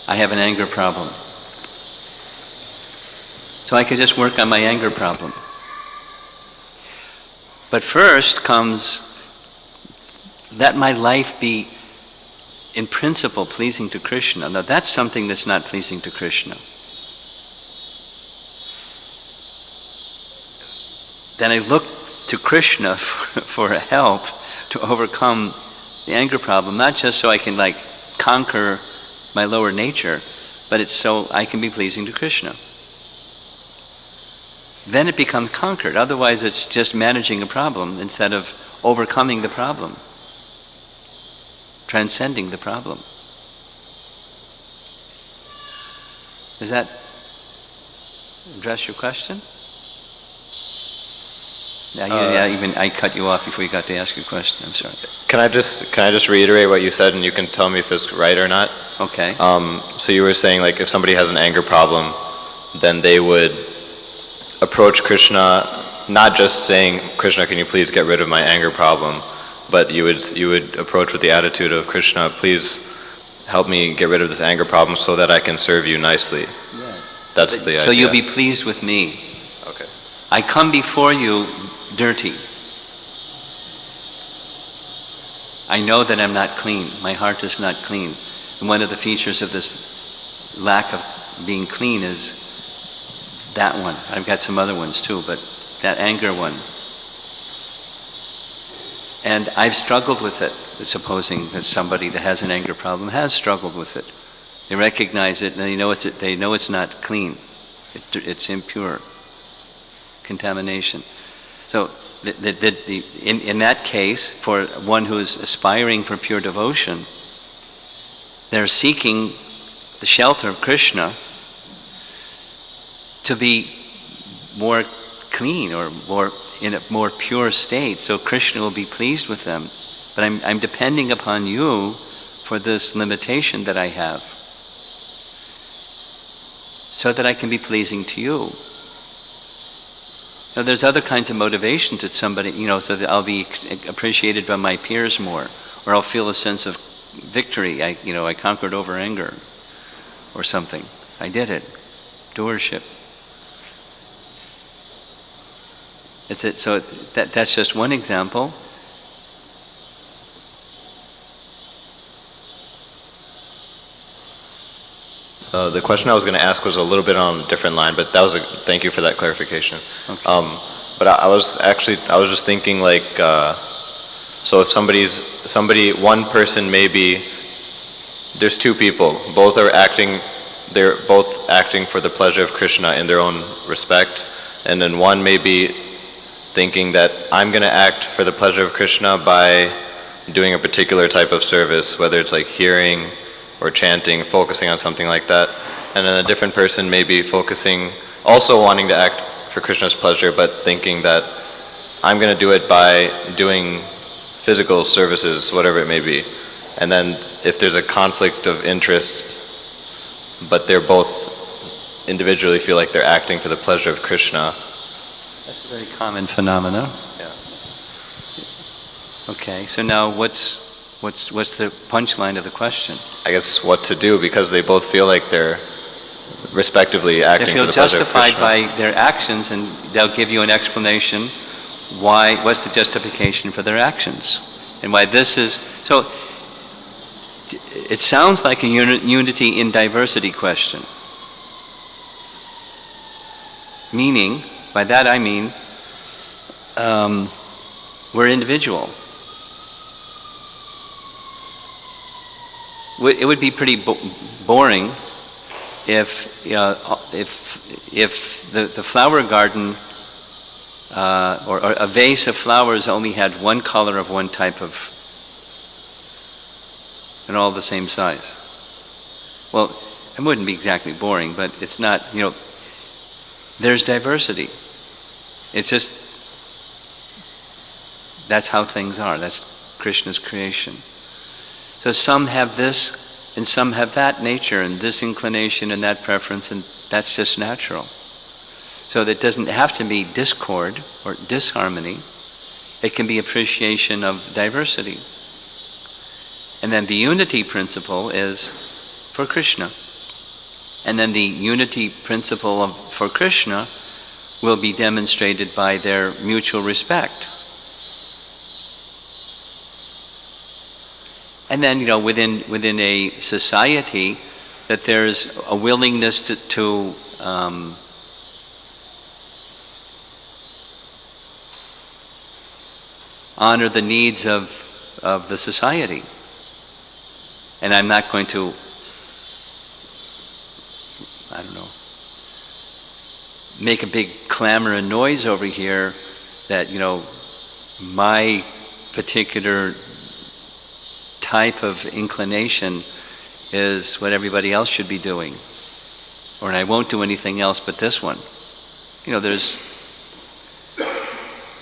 I have an anger problem. So I could just work on my anger problem. But first comes, let my life be in principle pleasing to Krishna. Now that's something that's not pleasing to Krishna. Then I look to Krishna for help to overcome the anger problem, not just so I can conquer my lower nature, but it's so I can be pleasing to Krishna. Then it becomes conquered. Otherwise it's just managing a problem instead of overcoming the problem, transcending the problem. Does that address your question? I cut you off before you got to ask your question. I'm sorry.
Can I just reiterate what you said, and you can tell me if it's right or not?
Okay.
So you were saying, if somebody has an anger problem, then they would approach Krishna, not just saying, Krishna, can you please get rid of my anger problem, but you would approach with the attitude of, Krishna, please help me get rid of this anger problem so that I can serve you nicely.
Yes.
That's the idea.
So you'll be pleased with me.
Okay.
I come before you dirty. I know that I'm not clean. My heart is not clean. And one of the features of this lack of being clean is that one. I've got some other ones too, but that anger one. And I've struggled with it, supposing that somebody that has an anger problem has struggled with it. They recognize it and they know it's not clean. It's impure. Contamination. So in that case, for one who is aspiring for pure devotion, they're seeking the shelter of Krishna to be more clean or more in a more pure state, so Krishna will be pleased with them. But I'm depending upon you for this limitation that I have, so that I can be pleasing to you. Now, there's other kinds of motivations that somebody, so that I'll be appreciated by my peers more, or I'll feel a sense of victory. I conquered over anger, or something. I did it. Doership. So that's just one example.
The question I was going to ask was a little bit on a different line, but thank you for that clarification.
Okay.
But I was just thinking so if one person maybe, there's two people, they're both acting for the pleasure of Krishna in their own respect, and then one may be thinking that I'm going to act for the pleasure of Krishna by doing a particular type of service, whether it's hearing or chanting, focusing on something like that. And then a different person may be focusing, also wanting to act for Krishna's pleasure, but thinking that I'm going to do it by doing physical services, whatever it may be. And then if there's a conflict of interest, but they're both individually feel like they're acting for the pleasure of Krishna.
That's a very common phenomena.
Yeah.
Okay, so now what's the punchline of the question?
I guess what to do, because they both feel like they're respectively acting
They feel
for the pleasure of
justified
Krishna.
by their actions, and they'll give you an explanation what's the justification for their actions, and why this is. So it sounds like a unity in diversity question. Meaning, by that I mean, We're individual. It would be pretty boring if the flower garden or a vase of flowers only had one color of one type of, and all the same size. Well, it wouldn't be exactly boring, but it's not, there's diversity. It's just, that's how things are. That's Krishna's creation. So some have this and some have that nature and this inclination and that preference, and that's just natural. So that doesn't have to be discord or disharmony. It can be appreciation of diversity. And then the unity principle is for Krishna. And then the unity principle for Krishna will be demonstrated by their mutual respect. And then, within a society, that there's a willingness to honor the needs of the society. And I'm not going to, make a big clamor and noise over here that, my particular type of inclination is what everybody else should be doing. Or I won't do anything else but this one. There's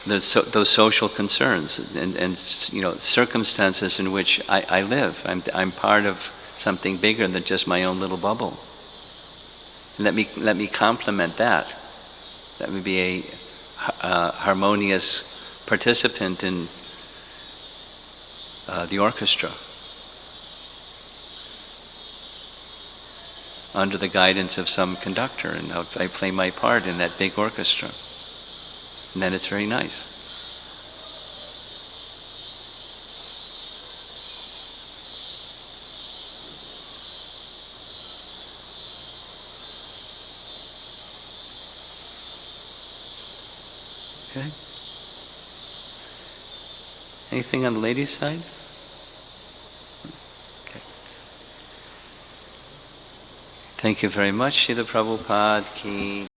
those social concerns and circumstances in which I live. I'm part of something bigger than just my own little bubble. Let me complement that. Let me be a harmonious participant in the orchestra under the guidance of some conductor, and I play my part in that big orchestra. And then it's very nice. Okay. Anything on the ladies' side? Okay. Thank you very much, Srila Prabhupada ki.